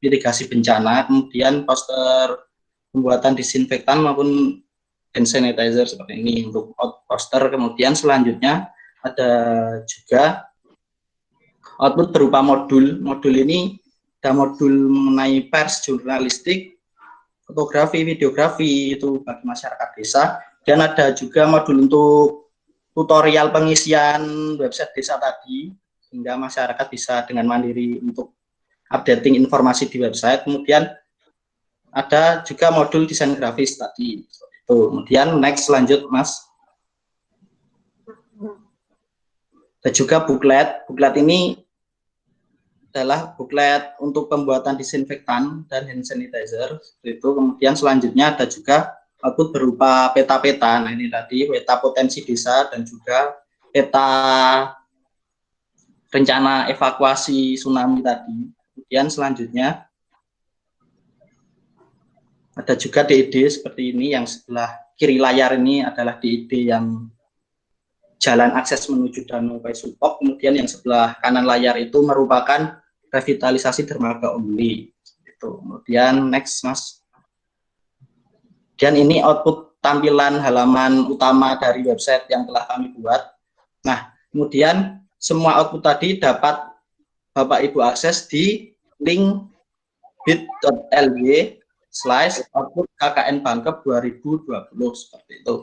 mitigasi bencana, kemudian poster pembuatan disinfektan maupun hand sanitizer seperti ini untuk poster. Kemudian selanjutnya ada juga output berupa modul. Modul ini ada modul mengenai pers, jurnalistik, fotografi, videografi, itu bagi masyarakat desa. Dan ada juga modul untuk tutorial pengisian website desa tadi, sehingga masyarakat bisa dengan mandiri untuk updating informasi di website. Kemudian ada juga modul desain grafis tadi. Kemudian next lanjut Mas. Ada juga buklet. Buklet ini adalah buklet untuk pembuatan disinfektan dan hand sanitizer. Itu. Kemudian selanjutnya ada juga output berupa peta-peta. Nah, ini tadi peta potensi desa dan juga peta rencana evakuasi tsunami tadi. Kemudian selanjutnya ada juga DED seperti ini, yang sebelah kiri layar ini adalah DED yang jalan akses menuju Danau Paisupok. Kemudian yang sebelah kanan layar itu merupakan revitalisasi dermaga Omli. Itu. Kemudian next Mas. Dan ini output tampilan halaman utama dari website yang telah kami buat. Nah, kemudian semua output tadi dapat Bapak Ibu akses di link bit.ly/output KKN Bangkep 2020 seperti itu.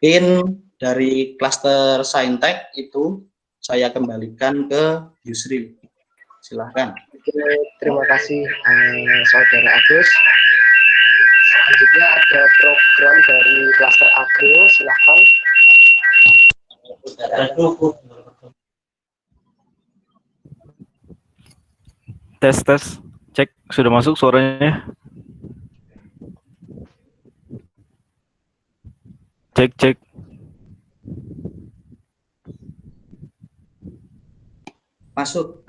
Pin dari Cluster Saintek itu saya kembalikan ke Yusril. Silahkan. Oke, terima kasih Saudara Agus. Selanjutnya ada program dari Cluster Agro, silahkan. Tes, cek sudah masuk suaranya. Cek. Masuk.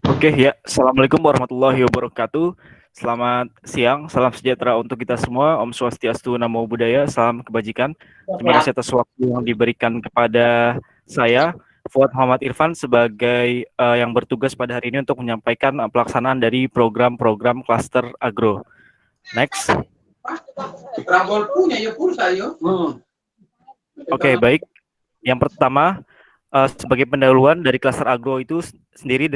Oke ya, Assalamualaikum warahmatullahi wabarakatuh. Selamat siang, salam sejahtera untuk kita semua. Om Swastiastu, Namo Buddhaya, salam kebajikan. Terima kasih atas waktu yang diberikan kepada saya, Fuad Muhammad Irfan, sebagai yang bertugas pada hari ini untuk menyampaikan pelaksanaan dari program-program Cluster Agro. Next. Oke, baik. Yang pertama, sebagai pendahuluan dari Cluster Agro itu sendiri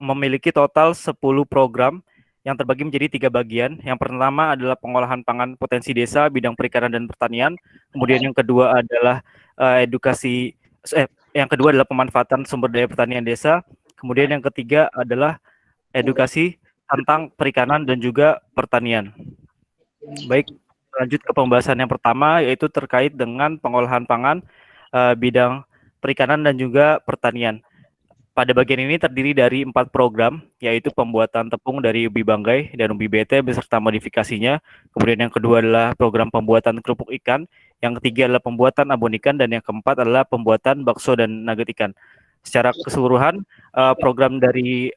memiliki total 10 program yang terbagi menjadi 3 bagian. Yang pertama adalah pengolahan pangan potensi desa, bidang perikanan dan pertanian. Kemudian yang kedua adalah yang kedua adalah pemanfaatan sumber daya pertanian desa. Kemudian yang ketiga adalah edukasi tentang perikanan dan juga pertanian. Baik, lanjut ke pembahasan yang pertama, yaitu terkait dengan pengolahan pangan, bidang perikanan dan juga pertanian. Pada bagian ini terdiri dari 4 program, yaitu pembuatan tepung dari ubi banggai dan ubi bete beserta modifikasinya. Kemudian yang kedua adalah program pembuatan kerupuk ikan. Yang ketiga adalah pembuatan abon ikan. Dan yang keempat adalah pembuatan bakso dan nugget ikan. Secara keseluruhan, program dari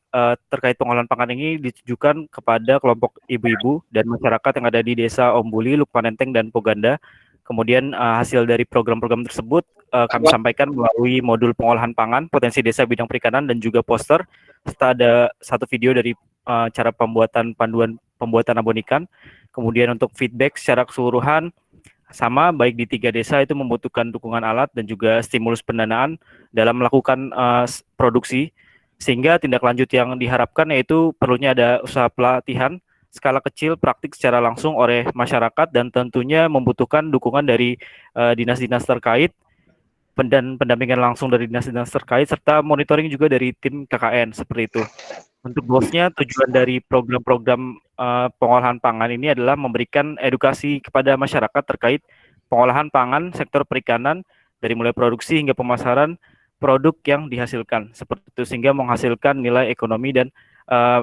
terkait pengolahan pangan ini ditujukan kepada kelompok ibu-ibu dan masyarakat yang ada di Desa Ombuli, Lukmanenteng, dan Poganda. Kemudian hasil dari program-program tersebut kami sampaikan melalui modul pengolahan pangan, potensi desa bidang perikanan, dan juga poster, serta ada satu video dari cara panduan pembuatan abon ikan. Kemudian untuk feedback secara keseluruhan, sama baik di 3 desa itu membutuhkan dukungan alat dan juga stimulus pendanaan dalam melakukan produksi, sehingga tindak lanjut yang diharapkan yaitu perlunya ada usaha pelatihan skala kecil praktik secara langsung oleh masyarakat dan tentunya membutuhkan dukungan dari dinas-dinas terkait dan pendampingan langsung dari dinas-dinas terkait serta monitoring juga dari tim KKN seperti itu. Untuk goalsnya, tujuan dari program-program pengolahan pangan ini adalah memberikan edukasi kepada masyarakat terkait pengolahan pangan sektor perikanan dari mulai produksi hingga pemasaran produk yang dihasilkan seperti itu, sehingga menghasilkan nilai ekonomi dan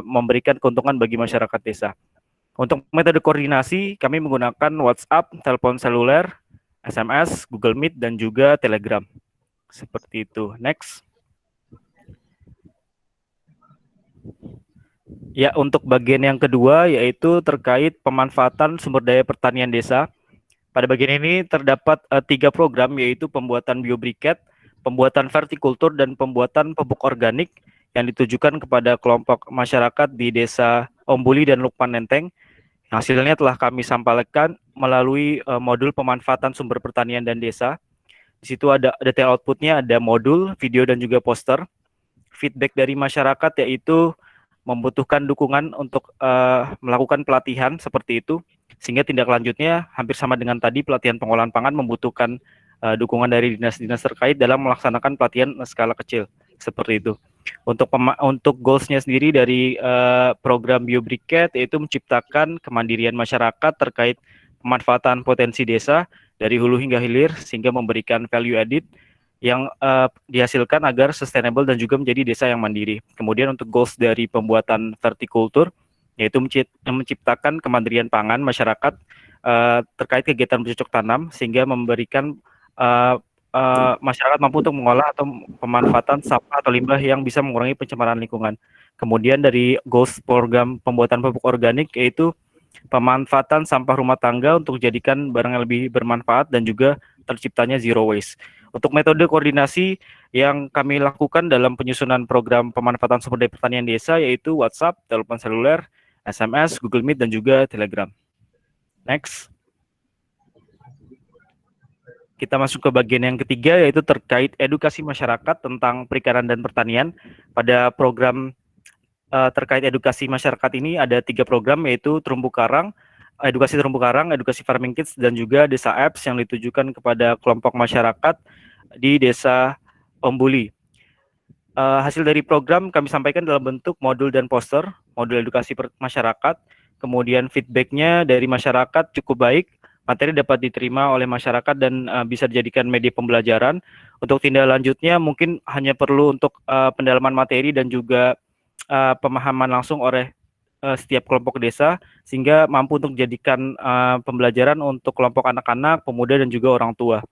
memberikan keuntungan bagi masyarakat desa. Untuk metode koordinasi, kami menggunakan WhatsApp, telepon seluler, SMS, Google Meet, dan juga Telegram. Seperti itu. Next. Ya, untuk bagian yang kedua yaitu terkait pemanfaatan sumber daya pertanian desa. Pada bagian ini terdapat 3 program yaitu pembuatan biobriket, pembuatan vertikultur, dan pembuatan pupuk organik yang ditujukan kepada kelompok masyarakat di Desa Ombuli dan Lukmanenteng. Hasilnya telah kami sampaikan melalui modul pemanfaatan sumber pertanian dan desa. Di situ ada detail outputnya, ada modul, video, dan juga poster. Feedback dari masyarakat yaitu membutuhkan dukungan untuk melakukan pelatihan seperti itu, sehingga tindak lanjutnya hampir sama dengan tadi, pelatihan pengolahan pangan membutuhkan dukungan dari dinas-dinas terkait dalam melaksanakan pelatihan skala kecil seperti itu. Untuk goalsnya sendiri dari program biobriket yaitu menciptakan kemandirian masyarakat terkait pemanfaatan potensi desa dari hulu hingga hilir sehingga memberikan value added yang dihasilkan agar sustainable dan juga menjadi desa yang mandiri. Kemudian untuk goals dari pembuatan vertikultur yaitu menciptakan kemandirian pangan masyarakat terkait kegiatan bercocok tanam sehingga memberikan masyarakat mampu untuk mengolah atau pemanfaatan sampah atau limbah yang bisa mengurangi pencemaran lingkungan. Kemudian dari goals program pembuatan pupuk organik yaitu pemanfaatan sampah rumah tangga untuk dijadikan barang yang lebih bermanfaat dan juga terciptanya zero waste. Untuk metode koordinasi yang kami lakukan dalam penyusunan program pemanfaatan sumber daya pertanian desa yaitu WhatsApp, telepon seluler, SMS, Google Meet, dan juga Telegram. Next. Kita masuk ke bagian yang ketiga yaitu terkait edukasi masyarakat tentang perikanan dan pertanian. Pada program terkait edukasi masyarakat ini ada 3 program yaitu terumbu karang, edukasi farming kids, dan juga desa apps yang ditujukan kepada kelompok masyarakat di Desa Ombuli. Hasil dari program kami sampaikan dalam bentuk modul dan poster, modul edukasi masyarakat, kemudian feedbacknya dari masyarakat cukup baik, materi dapat diterima oleh masyarakat dan bisa dijadikan media pembelajaran. Untuk tindak lanjutnya mungkin hanya perlu untuk pendalaman materi dan juga pemahaman langsung oleh setiap kelompok desa sehingga mampu untuk dijadikan pembelajaran untuk kelompok anak-anak, pemuda, dan juga orang tua.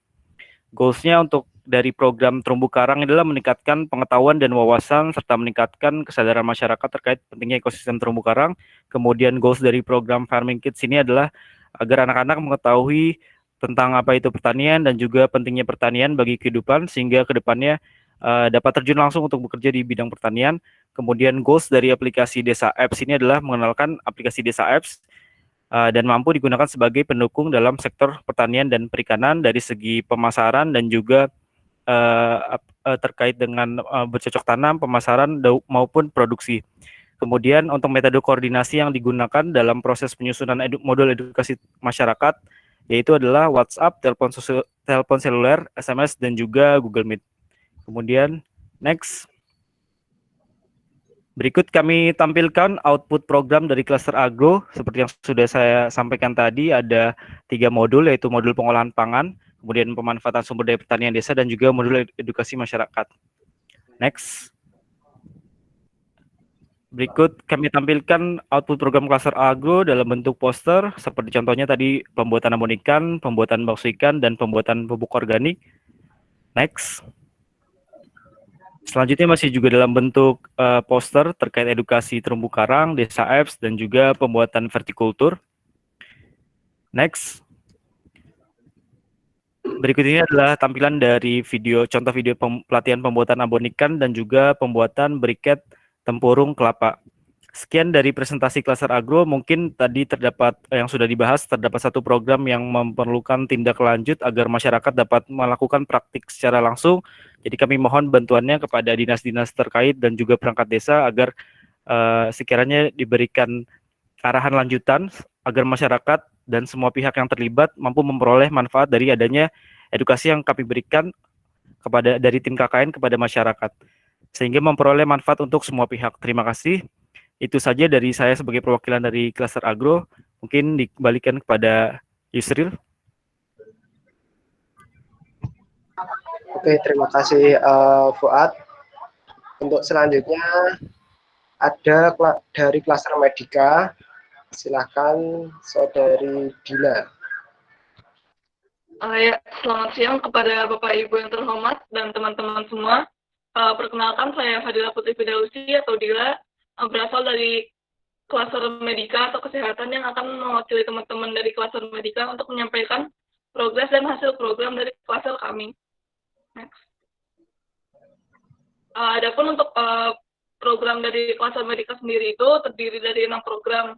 Goalsnya untuk dari program terumbu karang adalah meningkatkan pengetahuan dan wawasan serta meningkatkan kesadaran masyarakat terkait pentingnya ekosistem terumbu karang. Kemudian goals dari program Farming Kids ini adalah agar anak-anak mengetahui tentang apa itu pertanian dan juga pentingnya pertanian bagi kehidupan sehingga kedepannya dapat terjun langsung untuk bekerja di bidang pertanian. Kemudian goals dari aplikasi Desa Apps ini adalah mengenalkan aplikasi Desa Apps dan mampu digunakan sebagai pendukung dalam sektor pertanian dan perikanan dari segi pemasaran dan juga terkait dengan bercocok tanam, pemasaran maupun produksi. Kemudian untuk metode koordinasi yang digunakan dalam proses penyusunan modul edukasi masyarakat yaitu adalah WhatsApp, telepon seluler, SMS, dan juga Google Meet. Kemudian, next. Berikut kami tampilkan output program dari Cluster Agro. Seperti yang sudah saya sampaikan tadi, ada 3 modul, yaitu modul pengolahan pangan, kemudian pemanfaatan sumber daya pertanian desa, dan juga modul edukasi masyarakat. Next. Berikut kami tampilkan output program Cluster Agro dalam bentuk poster, seperti contohnya tadi pembuatan abon ikan, pembuatan bakso ikan, dan pembuatan pupuk organik. Next. Selanjutnya masih juga dalam bentuk poster terkait edukasi terumbu karang, desa apps, dan juga pembuatan vertikultur. Next. Berikut ini adalah tampilan dari contoh video pelatihan pembuatan abon ikan dan juga pembuatan briket tempurung kelapa. Sekian dari presentasi Cluster Agro. Mungkin tadi yang sudah dibahas, terdapat satu program yang memerlukan tindak lanjut agar masyarakat dapat melakukan praktik secara langsung. Jadi kami mohon bantuannya kepada dinas-dinas terkait dan juga perangkat desa agar sekiranya diberikan arahan lanjutan agar masyarakat dan semua pihak yang terlibat mampu memperoleh manfaat dari adanya edukasi yang kami berikan dari tim KKN kepada masyarakat, sehingga memperoleh manfaat untuk semua pihak. Terima kasih. Itu saja dari saya sebagai perwakilan dari Cluster Agro. Mungkin dikembalikan kepada Yusril. Oke, terima kasih Fuad. Untuk selanjutnya ada dari Cluster Medika. Silakan Saudari Dina. Ya, selamat siang kepada Bapak Ibu yang terhormat dan teman-teman semua. Perkenalkan, saya Fadila Putri Fidelusi atau Dila, berasal dari Cluster Medika atau kesehatan yang akan mewakili teman-teman dari Cluster Medika untuk menyampaikan progres dan hasil program dari cluster kami. Next. Adapun untuk program dari Cluster Medika sendiri itu terdiri dari 6 program.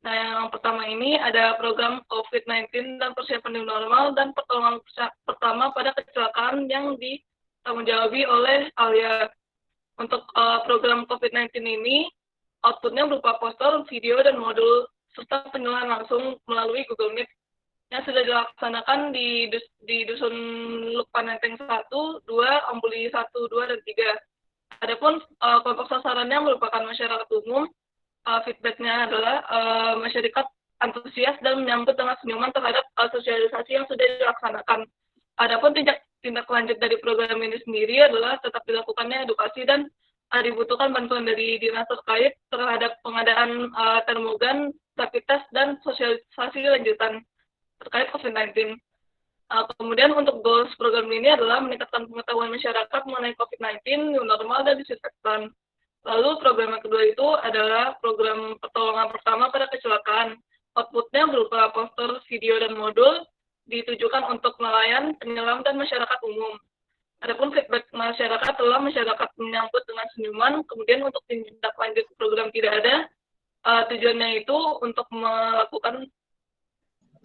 Nah, yang pertama ini ada program COVID-19 dan persiapan new normal dan pertolongan pertama pada kecelakaan yang ditanggung-jawabi oleh Alia. Untuk program COVID-19 ini, outputnya berupa poster, video, dan modul, serta penyuluhan langsung melalui Google Meet yang sudah dilaksanakan di Dusun Lukpanenteng 1, 2, Ambuli 1, 2, dan 3. Adapun kelompok sasarannya merupakan masyarakat umum. Feedbacknya adalah masyarakat antusias dan menyambut dengan senyuman terhadap sosialisasi yang sudah dilaksanakan. Adapun tindak lanjut dari program ini sendiri adalah tetap dilakukannya edukasi dan dibutuhkan bantuan dari dinas terkait terhadap pengadaan termogan, rapid test, dan sosialisasi lanjutan terkait COVID-19. Kemudian untuk goals program ini adalah meningkatkan pengetahuan masyarakat mengenai COVID-19, new normal, dan disinfektan. Lalu program yang kedua itu adalah program pertolongan pertama pada kecelakaan. Outputnya berupa poster, video, dan modul ditujukan untuk nelayan, penyelam, dan masyarakat umum. Adapun feedback masyarakat adalah masyarakat menyambut dengan senyuman. Kemudian untuk tindak lanjut program tidak ada. Tujuannya itu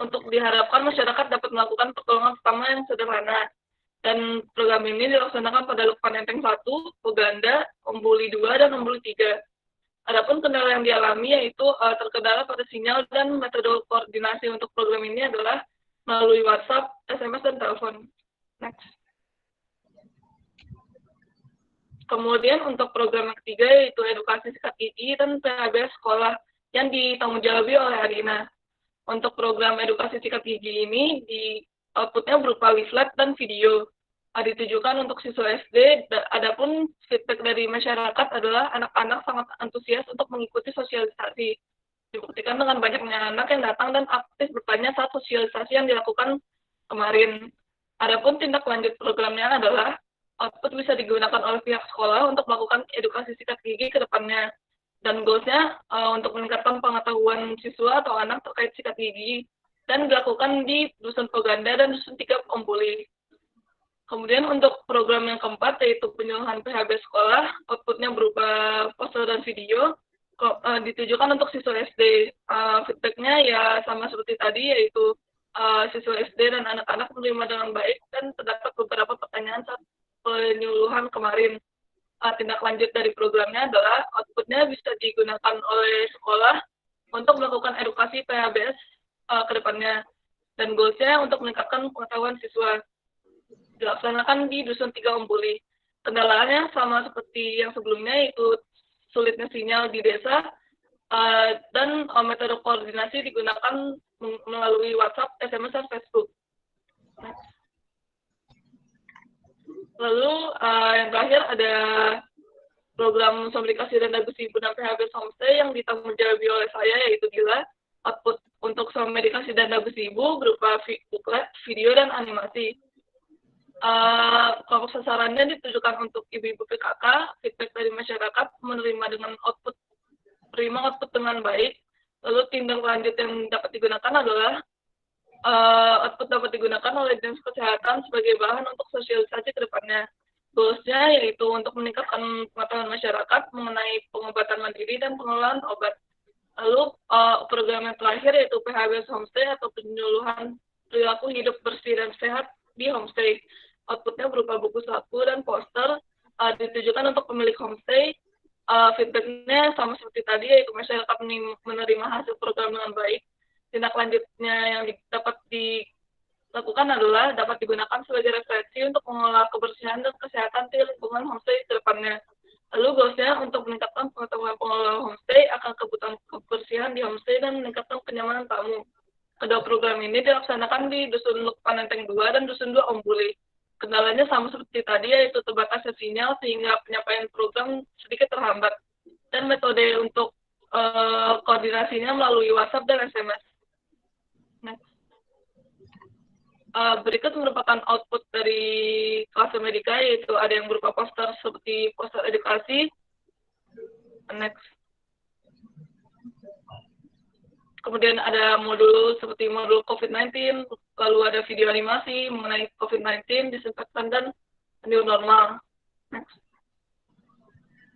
untuk diharapkan masyarakat dapat melakukan pertolongan pertama yang sederhana. Dan program ini dilaksanakan pada Lukpanenteng 1, Poganda, Ombuli 2, dan Ombuli 3. Adapun kendala yang dialami yaitu terkendala pada sinyal dan metode koordinasi untuk program ini adalah melalui WhatsApp, SMS, dan telepon. Next. Kemudian untuk program yang ketiga yaitu edukasi sikat gigi dan PHBS sekolah yang ditanggung-jawabi oleh Arina. Untuk program edukasi sikat gigi ini outputnya berupa leaflet dan video. Ditujukan untuk siswa SD. Adapun feedback dari masyarakat adalah anak-anak sangat antusias untuk mengikuti sosialisasi. Dibuktikan dengan banyaknya anak yang datang dan aktif bertanya saat sosialisasi yang dilakukan kemarin. Adapun tindak lanjut programnya adalah output bisa digunakan oleh pihak sekolah untuk melakukan edukasi sikat gigi ke depannya. Dan goals-nya untuk meningkatkan pengetahuan siswa atau anak terkait sikat gigi dan dilakukan di Dusun Poganda dan Dusun 3 Ombuli. Kemudian untuk program yang keempat yaitu penyuluhan PHB sekolah, outputnya berupa poster dan video, ditujukan untuk siswa SD. Feedbacknya ya sama seperti tadi, yaitu siswa SD dan anak-anak menerima dengan baik dan terdapat beberapa pertanyaan saat penyuluhan kemarin. Tindak lanjut dari programnya adalah outputnya bisa digunakan oleh sekolah untuk melakukan edukasi PHBS ke depannya. dan goalsnya untuk meningkatkan pengetahuan siswa. Dilaksanakan di Dusun 3 Ombuli. Kendalanya sama seperti yang sebelumnya, yaitu sulitnya sinyal di desa, dan metode koordinasi digunakan melalui WhatsApp, SMS, dan Facebook. Lalu yang terakhir ada program komunikasi dan Dagusibu dan PHB Homestay yang ditanggung jawabi oleh saya, yaitu Dila. Output untuk komunikasi dan Dagusibu berupa booklet, video, dan animasi. Kelompok sasarannya ditujukan untuk ibu-ibu PKK. Feedback dari masyarakat menerima output dengan baik. Lalu tindak lanjut yang dapat digunakan adalah output dapat digunakan oleh Dinas Kesehatan sebagai bahan untuk sosialisasi ke depannya. Goalsnya yaitu untuk meningkatkan pengetahuan masyarakat mengenai pengobatan mandiri dan pengelolaan obat. Lalu program yang terakhir yaitu PHB Homestay atau penyuluhan perilaku hidup bersih dan sehat di homestay. Outputnya berupa buku saku dan poster, ditujukan untuk pemilik homestay. Feedbacknya sama seperti tadi, yaitu masyarakat menerima hasil program dengan baik. Tindak lanjutnya yang dapat dilakukan adalah dapat digunakan sebagai referensi untuk mengelola kebersihan dan kesehatan di lingkungan homestay ke depannya. Lalu goalsnya untuk meningkatkan pengetahuan pengelola homestay akan kebutuhan kebersihan di homestay dan meningkatkan kenyamanan tamu. Kedua program ini dilaksanakan di Dusun Lukman Enteng 2 dan Dusun 2 Ombuli. Kendalanya sama seperti tadi, yaitu terbatasnya sinyal sehingga penyampaian program sedikit terhambat. Dan metode untuk koordinasinya melalui WhatsApp dan SMS. Next. Berikut merupakan output dari kelas Medika, yaitu ada yang berupa poster seperti poster edukasi. Next. Kemudian ada modul seperti modul COVID-19, lalu ada video animasi mengenai COVID-19, disinfektan, dan new normal. Next.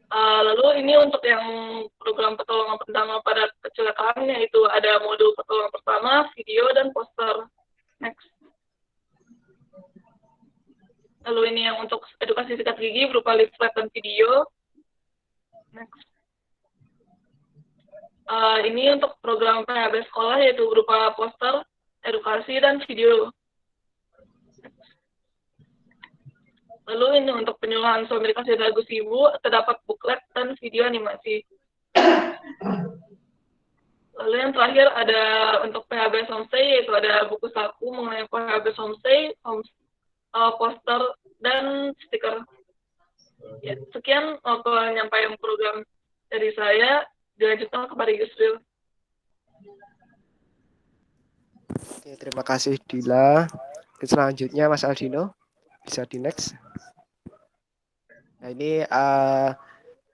Lalu ini untuk yang program pertolongan pertama pada kecelakaan, yaitu ada modul pertolongan pertama, video, dan poster. Next. Lalu ini yang untuk edukasi sikat gigi berupa leaflet dan video. Next. Ini untuk program PHB sekolah yaitu berupa poster, edukasi, dan video. Lalu ini untuk penyuluhan komunikasi dan Dagusibu terdapat booklet dan video animasi. Lalu yang terakhir ada untuk PHB Homestay, yaitu ada buku saku mengenai PHB Homestay, poster, dan stiker. Ya, sekian penyampaian program dari saya. Dilanjutkan kepada Yusril. Oke, terima kasih Dila. Selanjutnya Mas Aldino, bisa di next. Nah, ini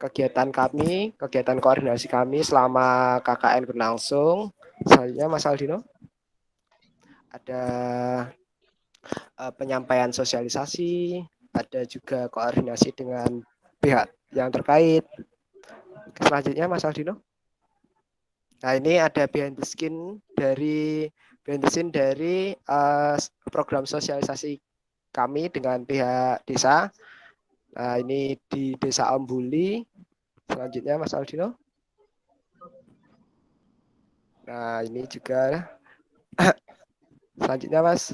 kegiatan koordinasi kami selama KKN berlangsung. Selanjutnya Mas Aldino, ada penyampaian sosialisasi, ada juga koordinasi dengan pihak yang terkait. Selanjutnya Mas Aldino. Nah, ini ada behind the scene dari program sosialisasi kami dengan pihak desa. Nah, ini di Desa Ombuli. Selanjutnya Mas Aldino. Nah, ini juga selanjutnya Mas.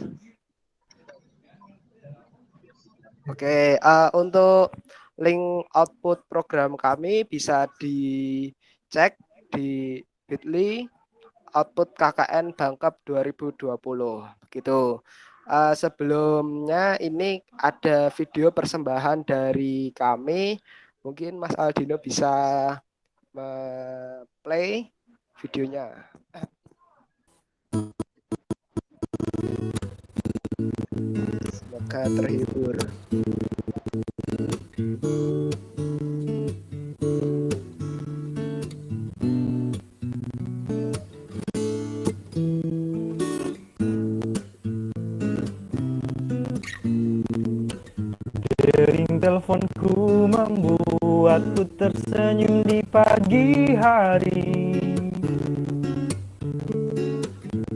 Oke, untuk link output program kami bisa dicek di bit.ly output KKN Bangkep 2020 gitu. Sebelumnya ini ada video persembahan dari kami. Mungkin Mas Aldino bisa play videonya. Semoga terhibur. Dering teleponku membuatku tersenyum di pagi hari.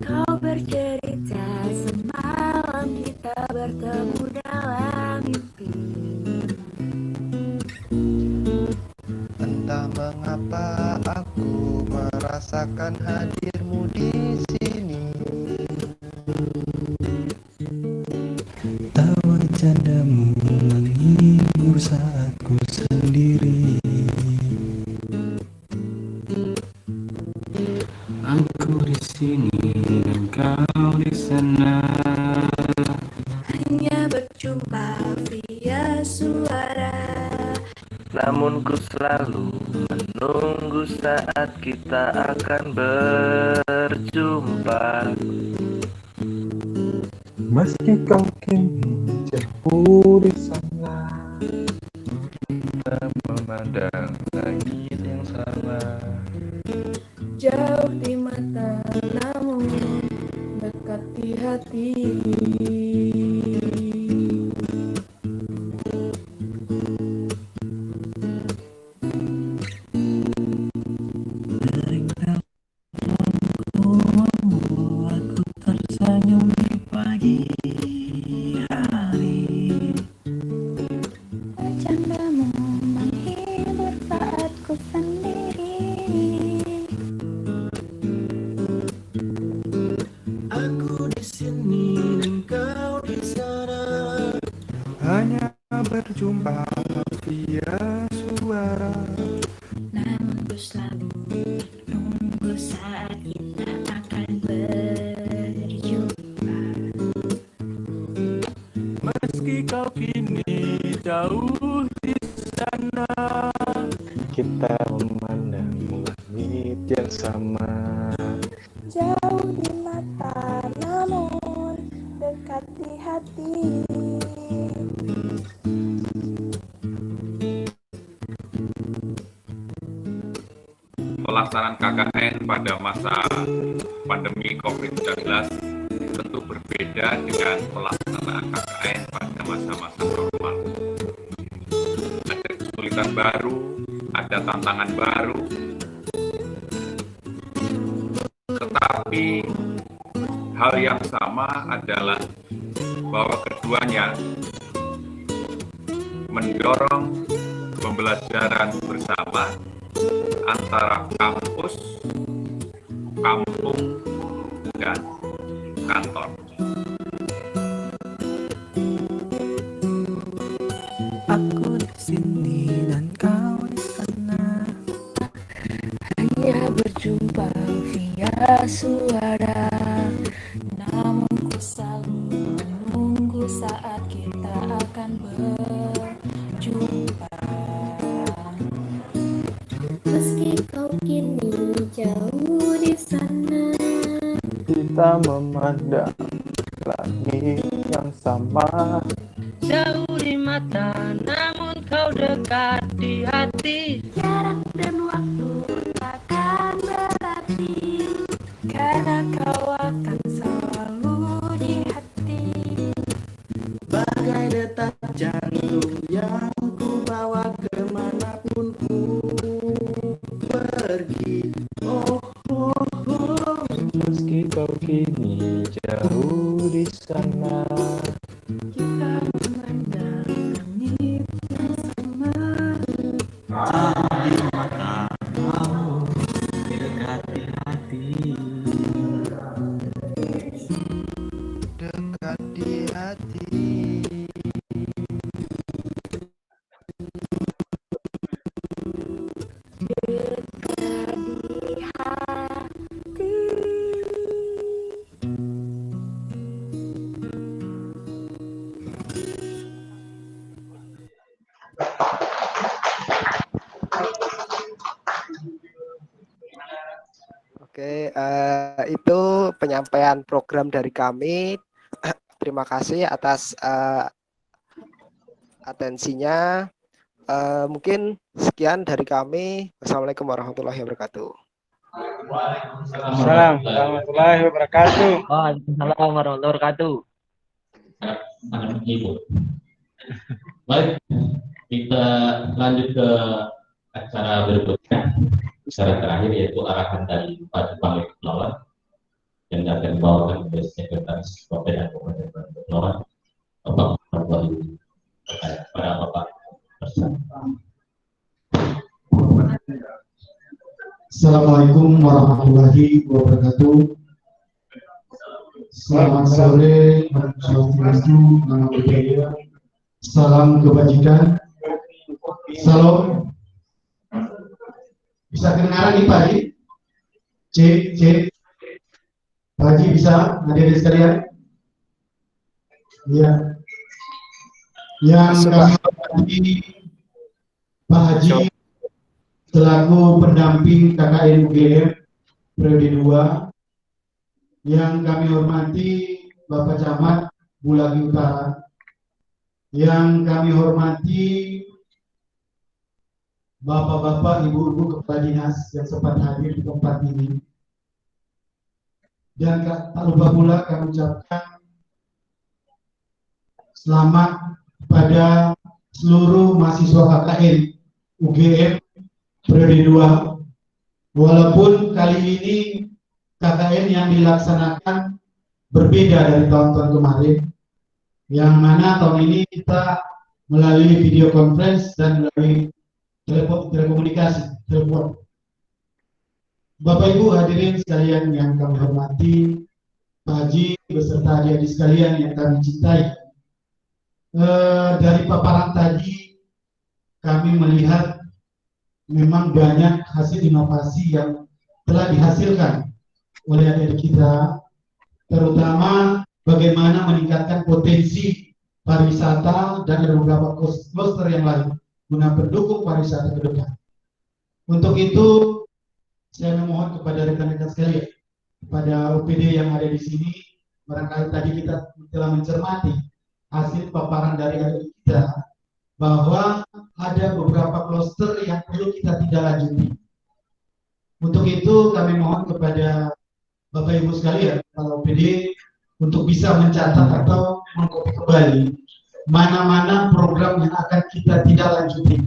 Kau bercerita semalam kita bertemu dalam mimpi. Entah mengapa aku merasakan hadirmu di sini. sini dan kau di sana. Hanya berjumpa via suara. Namun ku selalu menunggu saat kita akan berjumpa. Meski kau kini jauh di sana, kita memandang langit yang sama. Jauh di mata namun dekat di hati. Membuatku tersenyum di pagi hari. Bercandamu menghibur saat ku sendiri. Aku di sini dan kau di sana. Hanya berjumpa via suara. Namun ku selalu menunggu saat kita akan berjumpa. Meski kau kini jauh di sana, kita memandang langit yang sama. Jauh di mata namun dekat di hati. Pelaksanaan KKN pada masa pandemi COVID-19 tentu berbeda dengan pelaksanaan KKN pada masa-masa normal. Ada kesulitan baru, ada tantangan baru, tetapi hal yang sama adalah bahwa keduanya mendorong pembelajaran bersama antara kampus, kampung, dan kantor. Aku di sini dan kau di sana. Hanya berjumpa via suara. Namun ku selalu menunggu saat kita akan berjumpa. Meski kau kini jauh di sana, Kita memandang langit yang sama. Jauh di mata, namun kau dekat di hati. jarak dan waktu takkan berarti, karena kau akan selalu di hati. Bagai detak jantung yang ku bawa kemanapun ku pergi. Oh, oh, oh. Meski kau kini jauh di sana, Kita memandang langit yang sama. jauh di mata namun dekat di hati. Dekat di hati. Dekat di hati. Oke, itu penyampaian program dari kami. Terima kasih atas atensinya. Mungkin sekian dari kami. Wassalamualaikum warahmatullahi wabarakatuh. Assalamualaikum warahmatullahi wabarakatuh. Waalaikumsalam warahmatullahi wabarakatuh. Sangat menghibur. Baik, kita lanjut ke acara berikutnya. Acara terakhir yaitu arahan dari Pak Kepala Kepulauan yang akan dibawakan oleh Sekretaris Kabupaten dan Kabupaten Kepulauan, Bapak Wahyu. Pada Bapak bersama. Assalamualaikum warahmatullahi wabarakatuh. Selamat sore, nama budaya, salam kebajikan, salam. Bisa kedengaran nih Pak? Cek, cek. Pak Haji bisa hadirin sekalian? Ya. Yang kami hormati Pak Haji selaku pendamping KKN UGM periode 2. Yang kami hormati Bapak Camat Bulagi Utara. Yang kami hormati Bapak-bapak, ibu-ibu kepala dinas yang sempat hadir di tempat ini. Dan tak lupa pula kami ucapkan selamat kepada seluruh mahasiswa KKN UGM periode 2. Walaupun kali ini KKN yang dilaksanakan berbeda dari tahun-tahun kemarin, yang mana tahun ini kita melalui video conference dan melalui telekomunikasi, telepon. Bapak Ibu hadirin sekalian yang kami hormati, Pak Haji beserta adik-adik sekalian yang kami cintai. Dari paparan tadi kami melihat memang banyak hasil inovasi yang telah dihasilkan oleh adik-adik kita, terutama bagaimana meningkatkan potensi pariwisata dan ada beberapa kluster yang lain guna pendukung pariwisata ke depan. Untuk itu, saya memohon kepada rekan-rekan sekalian, kepada OPD yang ada di sini, barangkali tadi kita telah mencermati hasil paparan dari adik kita, bahwa ada beberapa kluster yang perlu kita tindak lanjuti. Untuk itu, kami mohon kepada Bapak Ibu sekalian, kepala OPD, untuk bisa mencatat atau mengkopi kembali mana-mana program yang akan kita tindak lanjuti.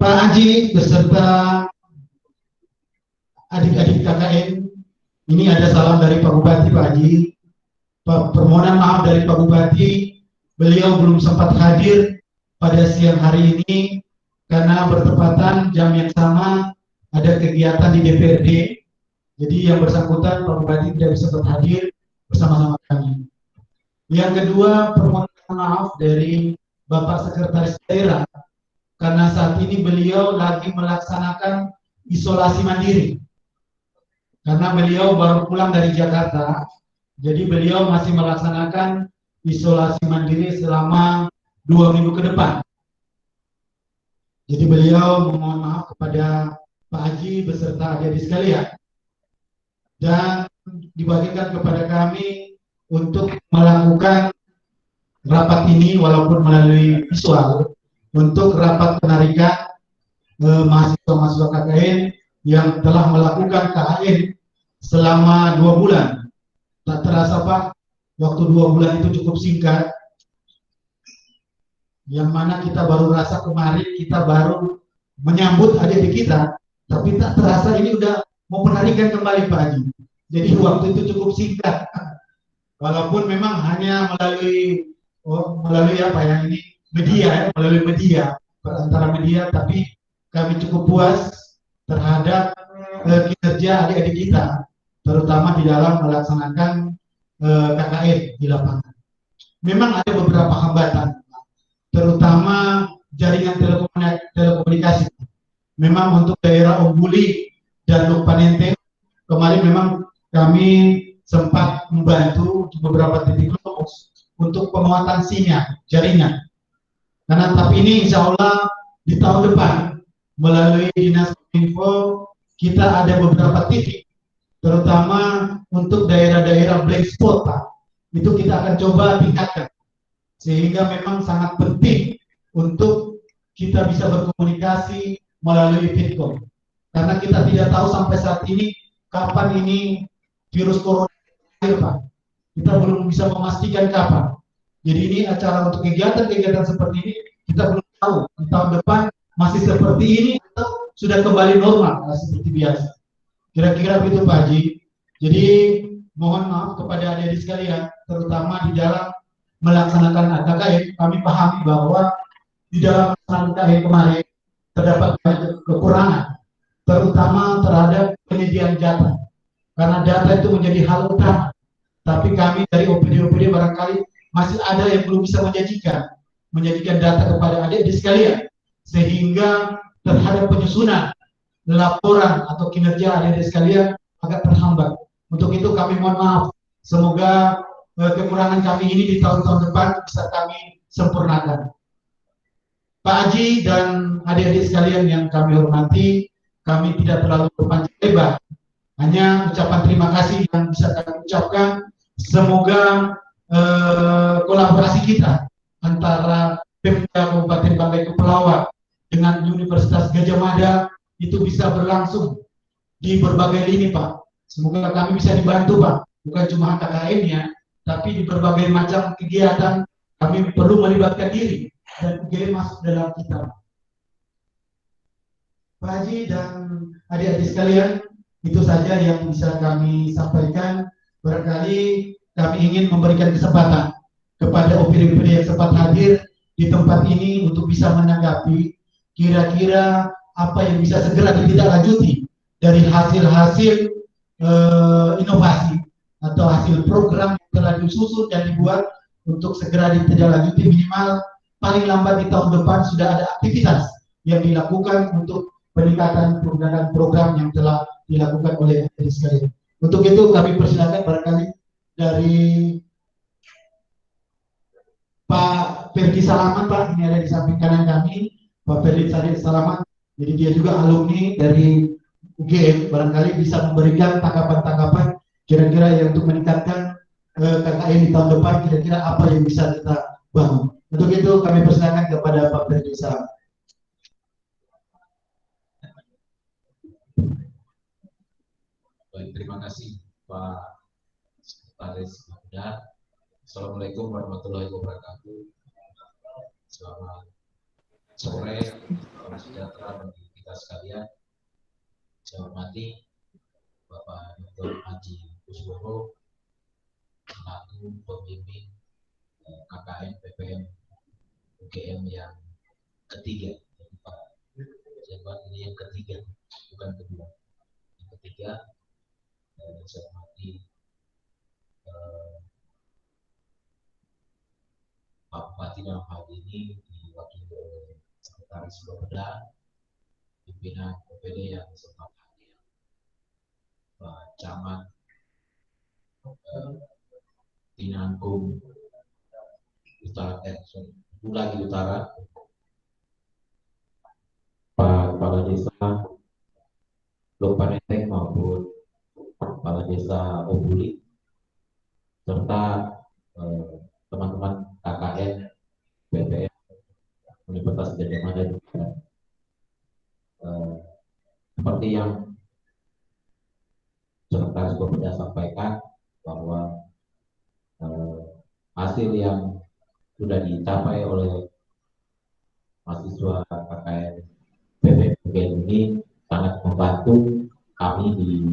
Pak Haji beserta adik-adik KKN, ini ada salam dari Pak Bupati, Pak Haji. Permohonan maaf dari Pak Bupati, beliau belum sempat hadir pada siang hari ini karena bertepatan jam yang sama ada kegiatan di DPRD. Jadi yang bersangkutan Pak Bupati tidak bisa hadir bersama-sama kami. Yang kedua, permohonan maaf dari Bapak Sekretaris Daerah karena saat ini beliau lagi melaksanakan isolasi mandiri. Karena beliau baru pulang dari Jakarta, jadi beliau masih melaksanakan isolasi mandiri selama 2 minggu ke depan. Jadi beliau memohon maaf kepada Pak Haji beserta adik-adik sekalian. Dan dibagikan kepada kami untuk melakukan rapat ini walaupun melalui visual untuk rapat penarikan mahasiswa-mahasiswa KKN yang telah melakukan KKN selama 2 bulan. Tak terasa Pak, waktu 2 bulan itu cukup singkat. Yang mana kita baru rasa kemarin kita baru menyambut adik-adik kita, tapi tak terasa ini udah mau penarikan kembali Pak Haji. Jadi waktu itu cukup singkat. Walaupun memang hanya melalui apa ya ini media, melalui media, perantara media, tapi kami cukup puas terhadap kinerja adik-adik kita, terutama di dalam melaksanakan KKN di lapangan. Memang ada beberapa hambatan, terutama jaringan telekomunikasi. Memang untuk daerah Ombuli dan Lukpanente kemarin memang kami sempat membantu di beberapa titik lokus untuk penguatan sinyal jaringan. Karena tapi ini insya Allah di tahun depan melalui Dinas Kominfo kita ada beberapa titik, terutama untuk daerah-daerah blank spot Pak. Itu kita akan coba tingkatkan, sehingga memang sangat penting untuk kita bisa berkomunikasi melalui Fitcom. Karena kita tidak tahu sampai saat ini kapan ini virus corona berakhir Pak. Kita belum bisa memastikan kapan. Jadi ini acara untuk kegiatan-kegiatan seperti ini kita belum tahu di tahun depan masih seperti ini atau sudah kembali normal seperti biasa. Kira-kira begitu Pak Haji. Jadi mohon maaf kepada adik-adik sekalian, terutama di dalam melaksanakan KKN, kami pahami bahwa di dalam melaksanakan KKN kemarin terdapat kekurangan, terutama terhadap penyediaan data. Karena data itu menjadi hal utama. Tapi kami dari OPD-OPD barangkali masih ada yang belum bisa menyajikan data kepada adik-adik sekalian, sehingga terhadap penyusunan laporan atau kinerja adik-adik sekalian agak terhambat. Untuk itu kami mohon maaf. Semoga kekurangan kami ini di tahun-tahun depan bisa kami sempurnakan. Pak Haji dan adik-adik sekalian yang kami hormati, kami tidak terlalu berpanjang lebar. Hanya ucapan terima kasih yang bisa kami ucapkan. Semoga kolaborasi kita antara Pemda Kabupaten Banggai Kepulauan dengan Universitas Gadjah Mada itu bisa berlangsung di berbagai lini, Pak. Semoga kami bisa dibantu, Pak. Bukan cuma KKN-nya, tapi di berbagai macam kegiatan kami perlu melibatkan diri dan UGM masuk dalam kita. Pak Haji dan adik-adik sekalian, itu saja yang bisa kami sampaikan. Barangkali kami ingin memberikan kesempatan kepada OPD-OPD yang sempat hadir di tempat ini untuk bisa menanggapi kira-kira apa yang bisa segera ditindaklanjuti dari hasil-hasil inovasi atau hasil program yang telah disusun dan dibuat untuk segera ditindaklanjuti. Minimal paling lambat di tahun depan sudah ada aktivitas yang dilakukan untuk peningkatan program yang telah dilakukan oleh adik sekalian. Untuk itu kami persilakan barangkali dari Pak Ferdi Salaman, Pak, ini ada di samping kanan kami, Pak Ferdi Salaman. Jadi dia juga alumni dari UGM, barangkali bisa memberikan tanggapan-tanggapan kira-kira yang untuk meningkatkan KKN di tahun depan, kira-kira apa yang bisa kita bangun. Untuk itu kami persilakan kepada Pak Ferdi Salaman. Baik, terima kasih Pak Sekretaris Pemda. Assalamualaikum warahmatullahi wabarakatuh. Selamat sore, salam sejahtera bagi kita sekalian. Saya hormati Bapak Dr. Haji Kuswoyo, selaku pembimbing KKN PPM UGM yang ketiga. Jadi Pak Jabat ini yang ketiga, bukan kedua. Yang ketiga, saya hormati Pak Bupati dalam hal ini diwakili oleh Sekretaris Pemda, pimpinan OPD yang sempat hadir, Pak Camat, Tinangkum Utara, Bulagi Utara, Pak Kepala Desa Lopaneteng maupun Kepala Desa Obuli, serta teman-teman KKN PPM Universitas Gadjah Mada. Seperti yang Sekretaris Pemda sampaikan bahwa hasil yang sudah dicapai oleh mahasiswa KKN PPM ini sangat membantu kami di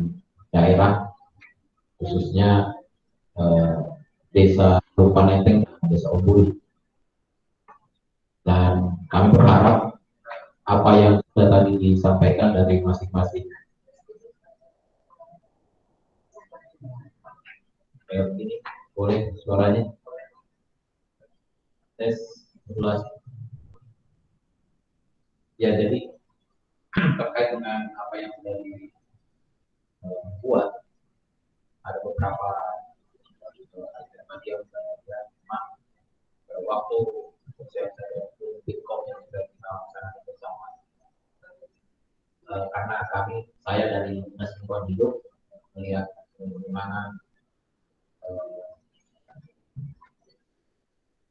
daerah, khususnya Desa Lopaneteng dan Desa Obuli. Dan kami berharap apa yang sudah tadi disampaikan dari masing-masing ini, boleh suaranya tes 11 ya. Jadi terkait dengan apa yang sudah dibuat, ada beberapa yang waktu saya Bitcoin yang sudah kita laksanakan bersama, karena saya dari Dinas Lingkungan Hidup melihat bagaimana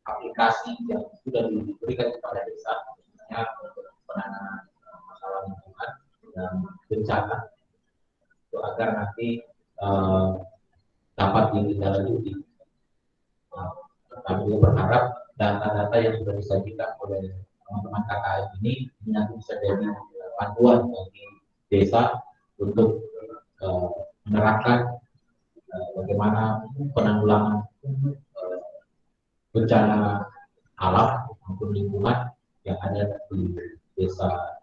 aplikasi yang sudah diberikan kepada desa, khususnya untuk penanganan masalah lingkungan dan bencana, itu agar nanti dapat ditindaklanjuti. Kami juga berharap data-data yang sudah disajikan oleh teman-teman KKN ini nanti bisa jadi panduan bagi desa untuk menerapkan bagaimana penanggulangan bencana alam maupun lingkungan yang ada di Desa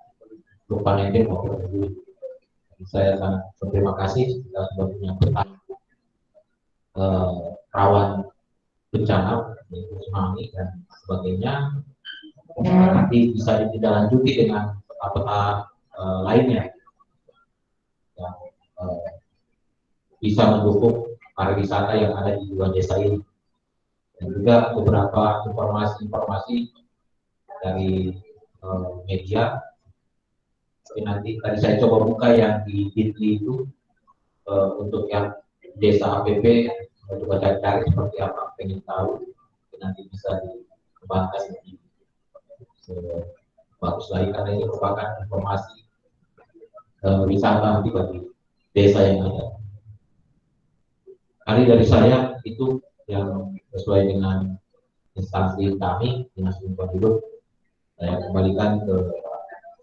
Lopaneteng maupun Obuli. Saya sangat berterima kasih kita sudah punya peta rawan bencana, yaitu tsunami dan sebagainya. Nanti bisa ditindaklanjuti dengan peta-peta lainnya bisa mendukung pariwisata yang ada di dua desa ini. Dan juga beberapa informasi-informasi dari media. Tapi nanti tadi saya coba buka yang di Bitly itu untuk yang desa APP, coba cari seperti apa, pengen tahu, nanti bisa dikembangkan lebih bagus lagi karena ini merupakan informasi wisata nanti bagi desa yang ada. Hari dari saya itu yang sesuai dengan instansi kami, Dinas Lingkungan Hidup. Saya kembalikan ke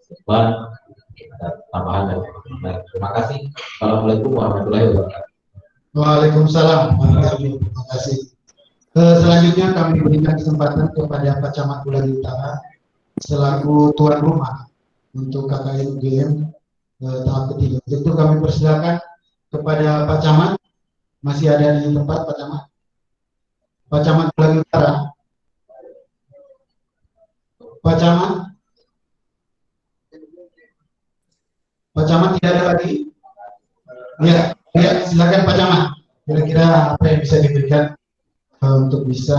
depan, ada tambahan dari teman-teman. Terima kasih. Assalamualaikum warahmatullahi wabarakatuh. Waalaikumsalam warahmatullahi wabarakatuh. Terima kasih. Selanjutnya kami berikan kesempatan kepada Pak Camat Bulagi Utara selaku tuan rumah untuk KKN UGM tahap ketiga. Tentu kami persilakan kepada Pak Camat. Masih ada di tempat Pak Camat? Pak Camat Bulagi Utara. Pak Camat? Pak Camat tidak ada lagi? Ya, silakan Pak Camat. Kira-kira apa yang bisa diberikan untuk bisa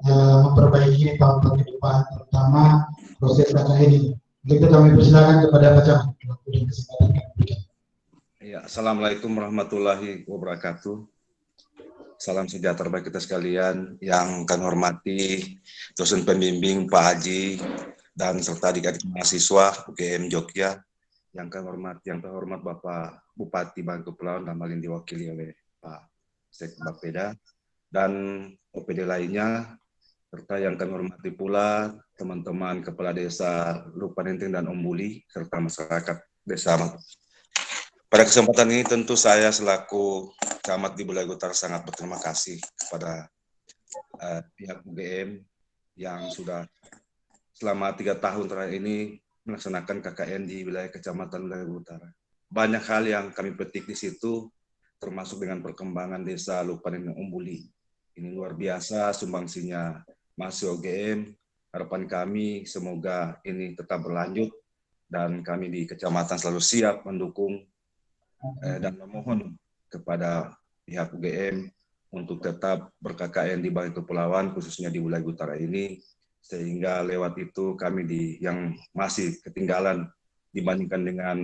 memperbaiki tahun ke depan, terutama proses KKN ini. Untuk itu kami persilakan kepada Pak Camat. Ya, Assalamualaikum warahmatullahi wabarakatuh. Salam sejahtera bagi kita sekalian yang kami hormati dosen pembimbing Pak Haji dan serta adik-adik mahasiswa UGM Jogja yang kami hormati, yang terhormat Bapak Bupati Bangka Kepulauan dan Malin diwakili oleh Pak Sek Bapeda dan OPD lainnya, serta yang kami hormati pula teman-teman Kepala Desa Lupanenteng dan Ombuli serta masyarakat desa. Pada kesempatan ini tentu saya selaku Camat di Bulagi Utara sangat berterima kasih kepada pihak UGM yang sudah selama 3 tahun terakhir ini melaksanakan KKN di wilayah Kecamatan Bulagi Utara. Banyak hal yang kami petik di situ, termasuk dengan perkembangan desa Lupanenteng Ombuli. Ini luar biasa sumbangsinya mahasiswa UGM. Harapan kami semoga ini tetap berlanjut dan kami di kecamatan selalu siap mendukung dan memohon kepada pihak UGM untuk tetap ber-KKN di Bangka Kepulauan, khususnya di Bulagi Utara ini, sehingga lewat itu kami yang masih ketinggalan dibandingkan dengan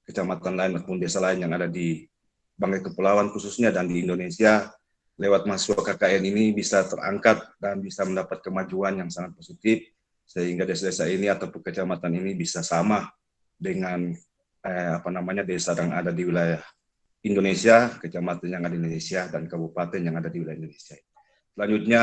kecamatan lain maupun desa lain yang ada di Bangka Kepulauan khususnya dan di Indonesia, lewat mahasiswa KKN ini bisa terangkat dan bisa mendapat kemajuan yang sangat positif, sehingga desa-desa ini ataupun kecamatan ini bisa sama dengan desa yang ada di wilayah Indonesia, kecamatan yang ada di Indonesia, dan kabupaten yang ada di wilayah Indonesia. Selanjutnya,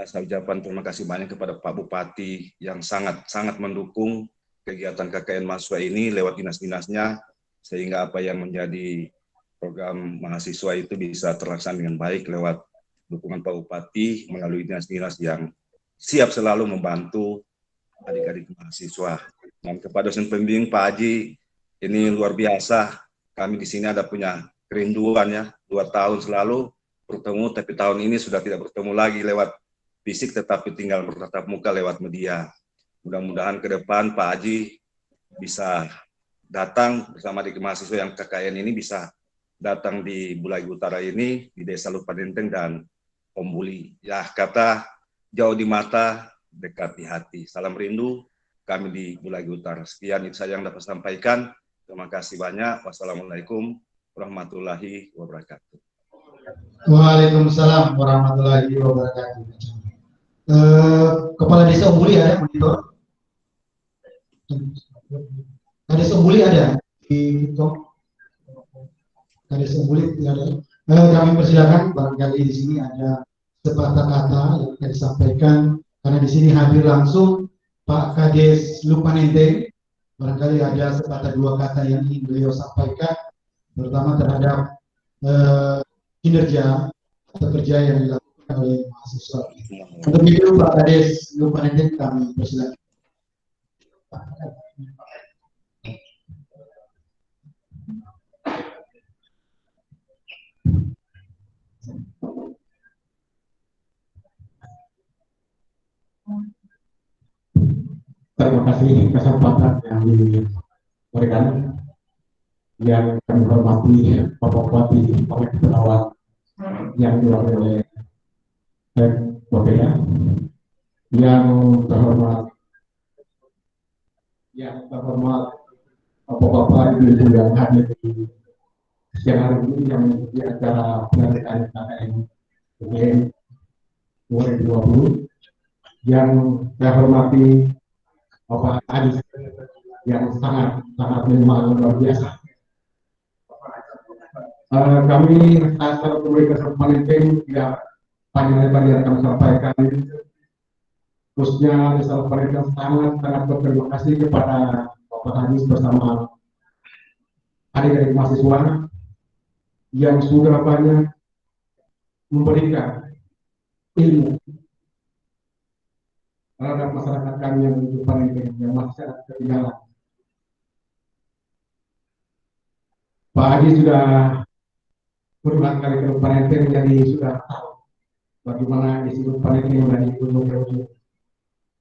saya ucapkan terima kasih banyak kepada Pak Bupati yang sangat mendukung kegiatan KKN mahasiswa ini lewat dinas-dinasnya, sehingga apa yang menjadi program mahasiswa itu bisa terlaksana dengan baik lewat dukungan Pak Bupati melalui dinas-dinas yang siap selalu membantu adik-adik mahasiswa. Dan kepada dosen pembimbing Pak Haji, ini luar biasa. Kami di sini ada punya kerinduan ya, 2 tahun selalu bertemu, tapi tahun ini sudah tidak bertemu lagi lewat fisik, tetapi tinggal bertatap muka lewat media. Mudah-mudahan ke depan Pak Haji bisa datang bersama adik mahasiswa yang KKN ini bisa datang di Bulagi Utara ini, di Desa Lupanenteng dan Ombuli. Ya, kata jauh di mata, dekat di hati. Salam rindu kami di Bulagi Utara. Sekian itu saja yang dapat sampaikan. Terima kasih banyak. Wassalamualaikum warahmatullahi wabarakatuh. Waalaikumsalam warahmatullahi wabarakatuh. Kepala Desa Ombuli ada monitor? Desa Ombuli ada di TikTok? Desa Ombuli tidak ada. Kami persilakan barangkali di sini ada sepatah kata yang akan disampaikan karena di sini hadir langsung Pak Kades Lupanenteng. Barangkali ada sepatah 2 kata yang ingin beliau sampaikan, terutama terhadap kinerja atau kerja yang dilakukan oleh mahasiswa. Untuk itu Pak Kades Lupanenteng kami persilakan. Terima kasih kesempatan yang diberikan. yang kami hormati Bapak Bupati Pamekasan Pelawat yang diwakili oleh Bapeda, yang terhormat Bapak-bapak Ibu yang hadir di siang hari ini yang mengikuti acara penarikan KKN UGM 2020, yang saya hormati Bapak Adi yang sangat memang luar biasa. Kami asal komunikasi paling tidak panjang lebar yang kami sampaikan, khususnya asal paling sangat berterima kasih kepada Bapak Hadis bersama adik-adik mahasiswa yang sudah banyak memberikan ilmu terhadap masyarakat kami yang hidup yang masih sangat ketinggalan. Pak Haji sudah berulang kali ke Panenteng, jadi sudah tahu bagaimana isi Panenteng dari ujung ke ujung.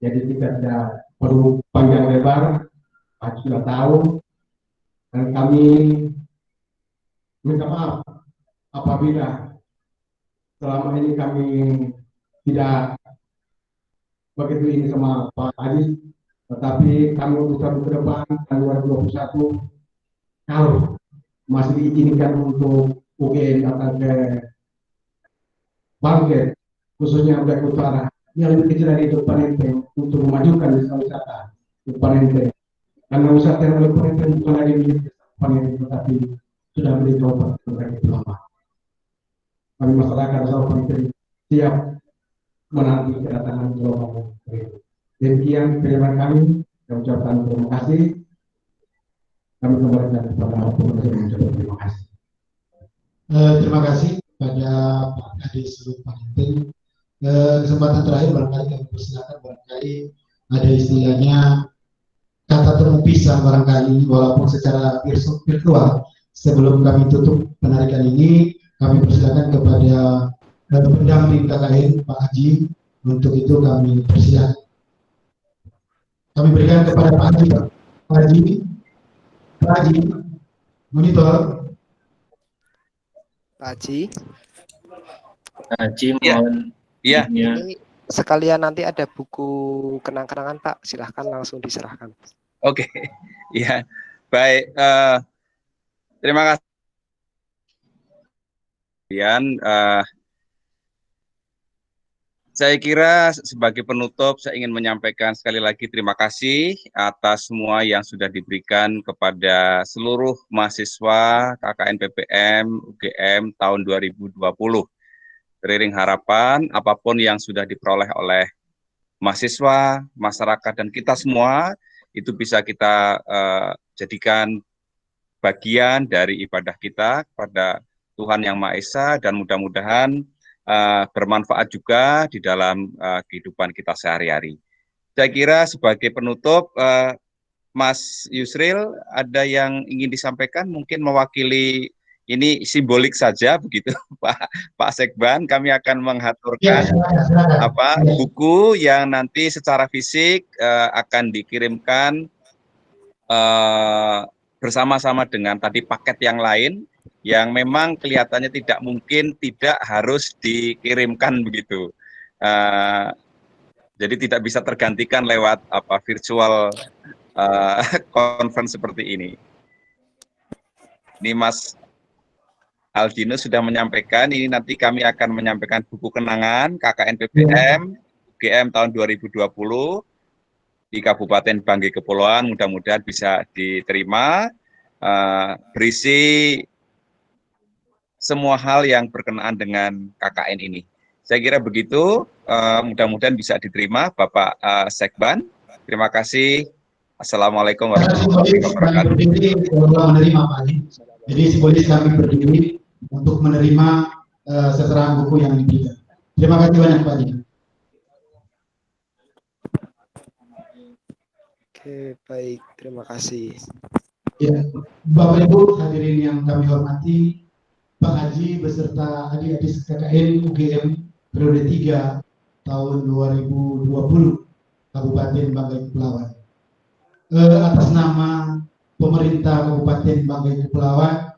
Jadi kita tidak perlu panjang lebar, Pak Haji sudah tahu, dan kami minta maaf apabila selama ini kami tidak begitu ini sama Pak Haji, tetapi kami untuk ke depan tahun 2021 kalau masih diizinkan untuk UGM datang ke Bangkit, khususnya Black Utara, yang lebih kecil dari Panenteng untuk memajukan wisata di Panenteng. Karena wisata yang oleh Panenteng bukan lagi milik Panenteng, tetapi sudah menjadi kabupaten begitu lama. Kami masyarakat asal Panenteng siap menanti kedatangan gelombang berikut. Demikian penyampaian kami, kami ucapkan terima kasih. Kami kembalikan kepada pemerintah yang mengucapkan terima kasih. Terima kasih kepada Pak Kadis Panenteng. Kesempatan terakhir barangkali kami persilakan, barangkali ada istilahnya kata temu pisah barangkali, walaupun secara virtual. Sebelum kami tutup penarikan ini, kami persilakan kepada pendamping KKN Pak Haji. Untuk itu kami persilakan. Kami berikan kepada Pak Haji. Pak Haji, monitor. Pak Haji. Mohon. Iya. Ini sekalian nanti ada buku kenang-kenangan Pak, silahkan langsung diserahkan. Oke, ya, baik. Terima kasih. Saya kira sebagai penutup saya ingin menyampaikan sekali lagi terima kasih atas semua yang sudah diberikan kepada seluruh mahasiswa KKN PPM UGM tahun 2020. Teriring harapan apapun yang sudah diperoleh oleh mahasiswa, masyarakat, dan kita semua itu bisa kita jadikan bagian dari ibadah kita kepada Tuhan Yang Maha Esa, dan mudah-mudahan bermanfaat juga di dalam kehidupan kita sehari-hari. Saya kira sebagai penutup, Mas Yusril, ada yang ingin disampaikan, mungkin mewakili, ini simbolik saja begitu, Pak Sekban, kami akan mengaturkan buku yang nanti secara fisik akan dikirimkan bersama-sama dengan tadi paket yang lain, yang memang kelihatannya tidak mungkin tidak harus dikirimkan begitu. Jadi tidak bisa tergantikan lewat virtual conference seperti ini. Ini Mas Aldino sudah menyampaikan, ini nanti kami akan menyampaikan buku kenangan KKN PPM UGM tahun 2020 di Kabupaten Banggai Kepulauan, mudah-mudahan bisa diterima, berisi semua hal yang berkenaan dengan KKN ini. Saya kira begitu, mudah-mudahan bisa diterima Bapak Sekban. Terima kasih. Assalamualaikum warahmatullahi wabarakatuh. Menerima Pak Haji. Jadi simbolis kami berdiri untuk menerima seserahan buku yang diberikan. Terima kasih banyak Pak Haji. Oke, baik, terima kasih. Ya, Bapak Ibu hadirin yang kami hormati, Pak Haji beserta adik-adik KKN UGM periode 3 tahun 2020 Kabupaten Banggai Kepulauan. Atas nama pemerintah pemerintah Kabupaten Banggai Kepulauan,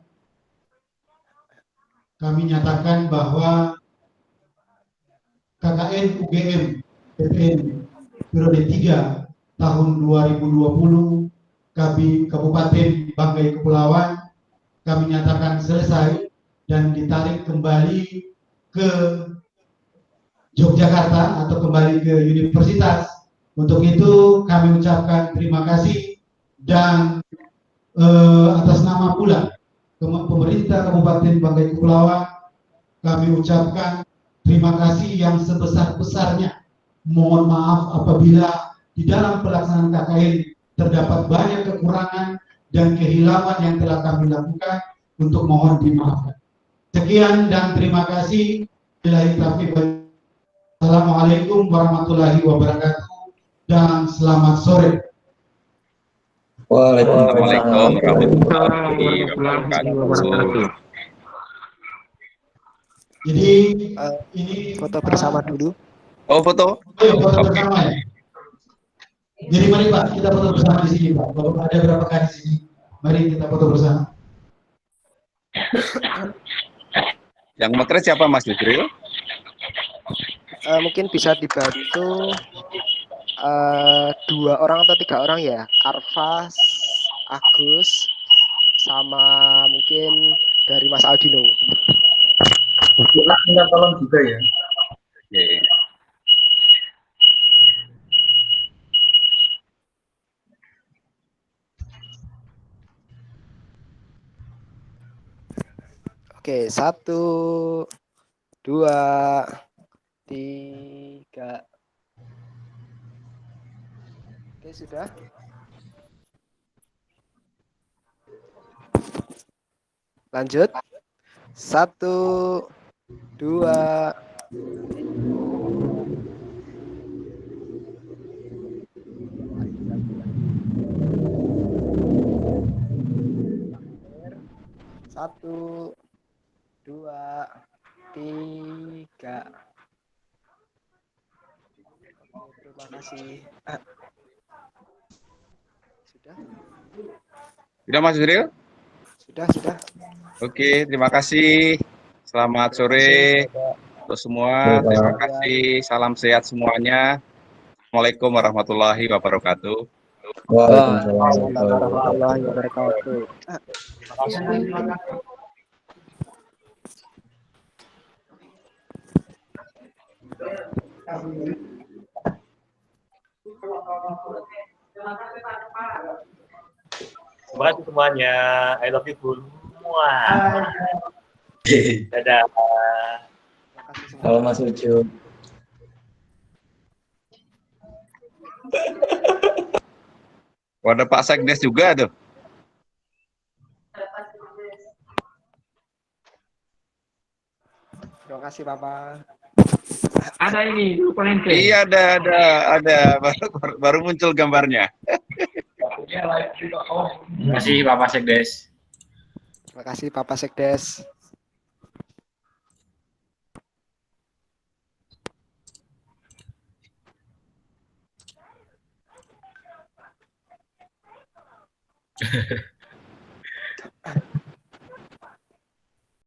kami nyatakan bahwa KKN UGM PTN periode 3 tahun 2020 Kabupaten Banggai Kepulauan kami nyatakan selesai dan ditarik kembali ke Yogyakarta atau kembali ke universitas. Untuk itu kami ucapkan terima kasih dan atas nama pula pemerintah Kabupaten Banggai Kepulauan kami ucapkan terima kasih yang sebesar-besarnya. Mohon maaf apabila di dalam pelaksanaan KKN terdapat banyak kekurangan dan kehilangan yang telah kami lakukan, untuk mohon dimaafkan. Sekian dan terima kasih. Assalamualaikum warahmatullahi wabarakatuh dan selamat sore. Waalaikumsalam warahmatullahi wabarakatuh. Jadi ini foto bersama dulu. Oh, foto? Foto bersama ya. Jadi mari Pak, kita foto bersama di sini Pak. Ada berapa kali di sini? Mari kita foto bersama. Yang motret siapa Mas Yusril? Mungkin bisa dibantu 2 orang atau 3 orang ya. Arfa, Agus, sama mungkin dari Mas Aldino. Minta tolong juga ya. Oke. Oke, 1, 2, 3. Oke, sudah. Lanjut. 1, 2. Satu, 2, 3. Terima kasih. Sudah? Sudah Mas Yusril? Sudah. Oke, terima kasih. Selamat sore untuk semua. Terima kasih. Salam sehat semuanya. Assalamualaikum warahmatullahi wabarakatuh. Waalaikumsalam warahmatullahi wabarakatuh. Terima kasih semuanya. I love you full. Dadah. Halo Mas Ucu. Ada Pak Sekdes juga tuh. Terima kasih Bapak. Ada ini, Iya ada. Baru muncul gambarnya. Terima kasih Bapak Sekdes. Terima kasih Bapak Sekdes.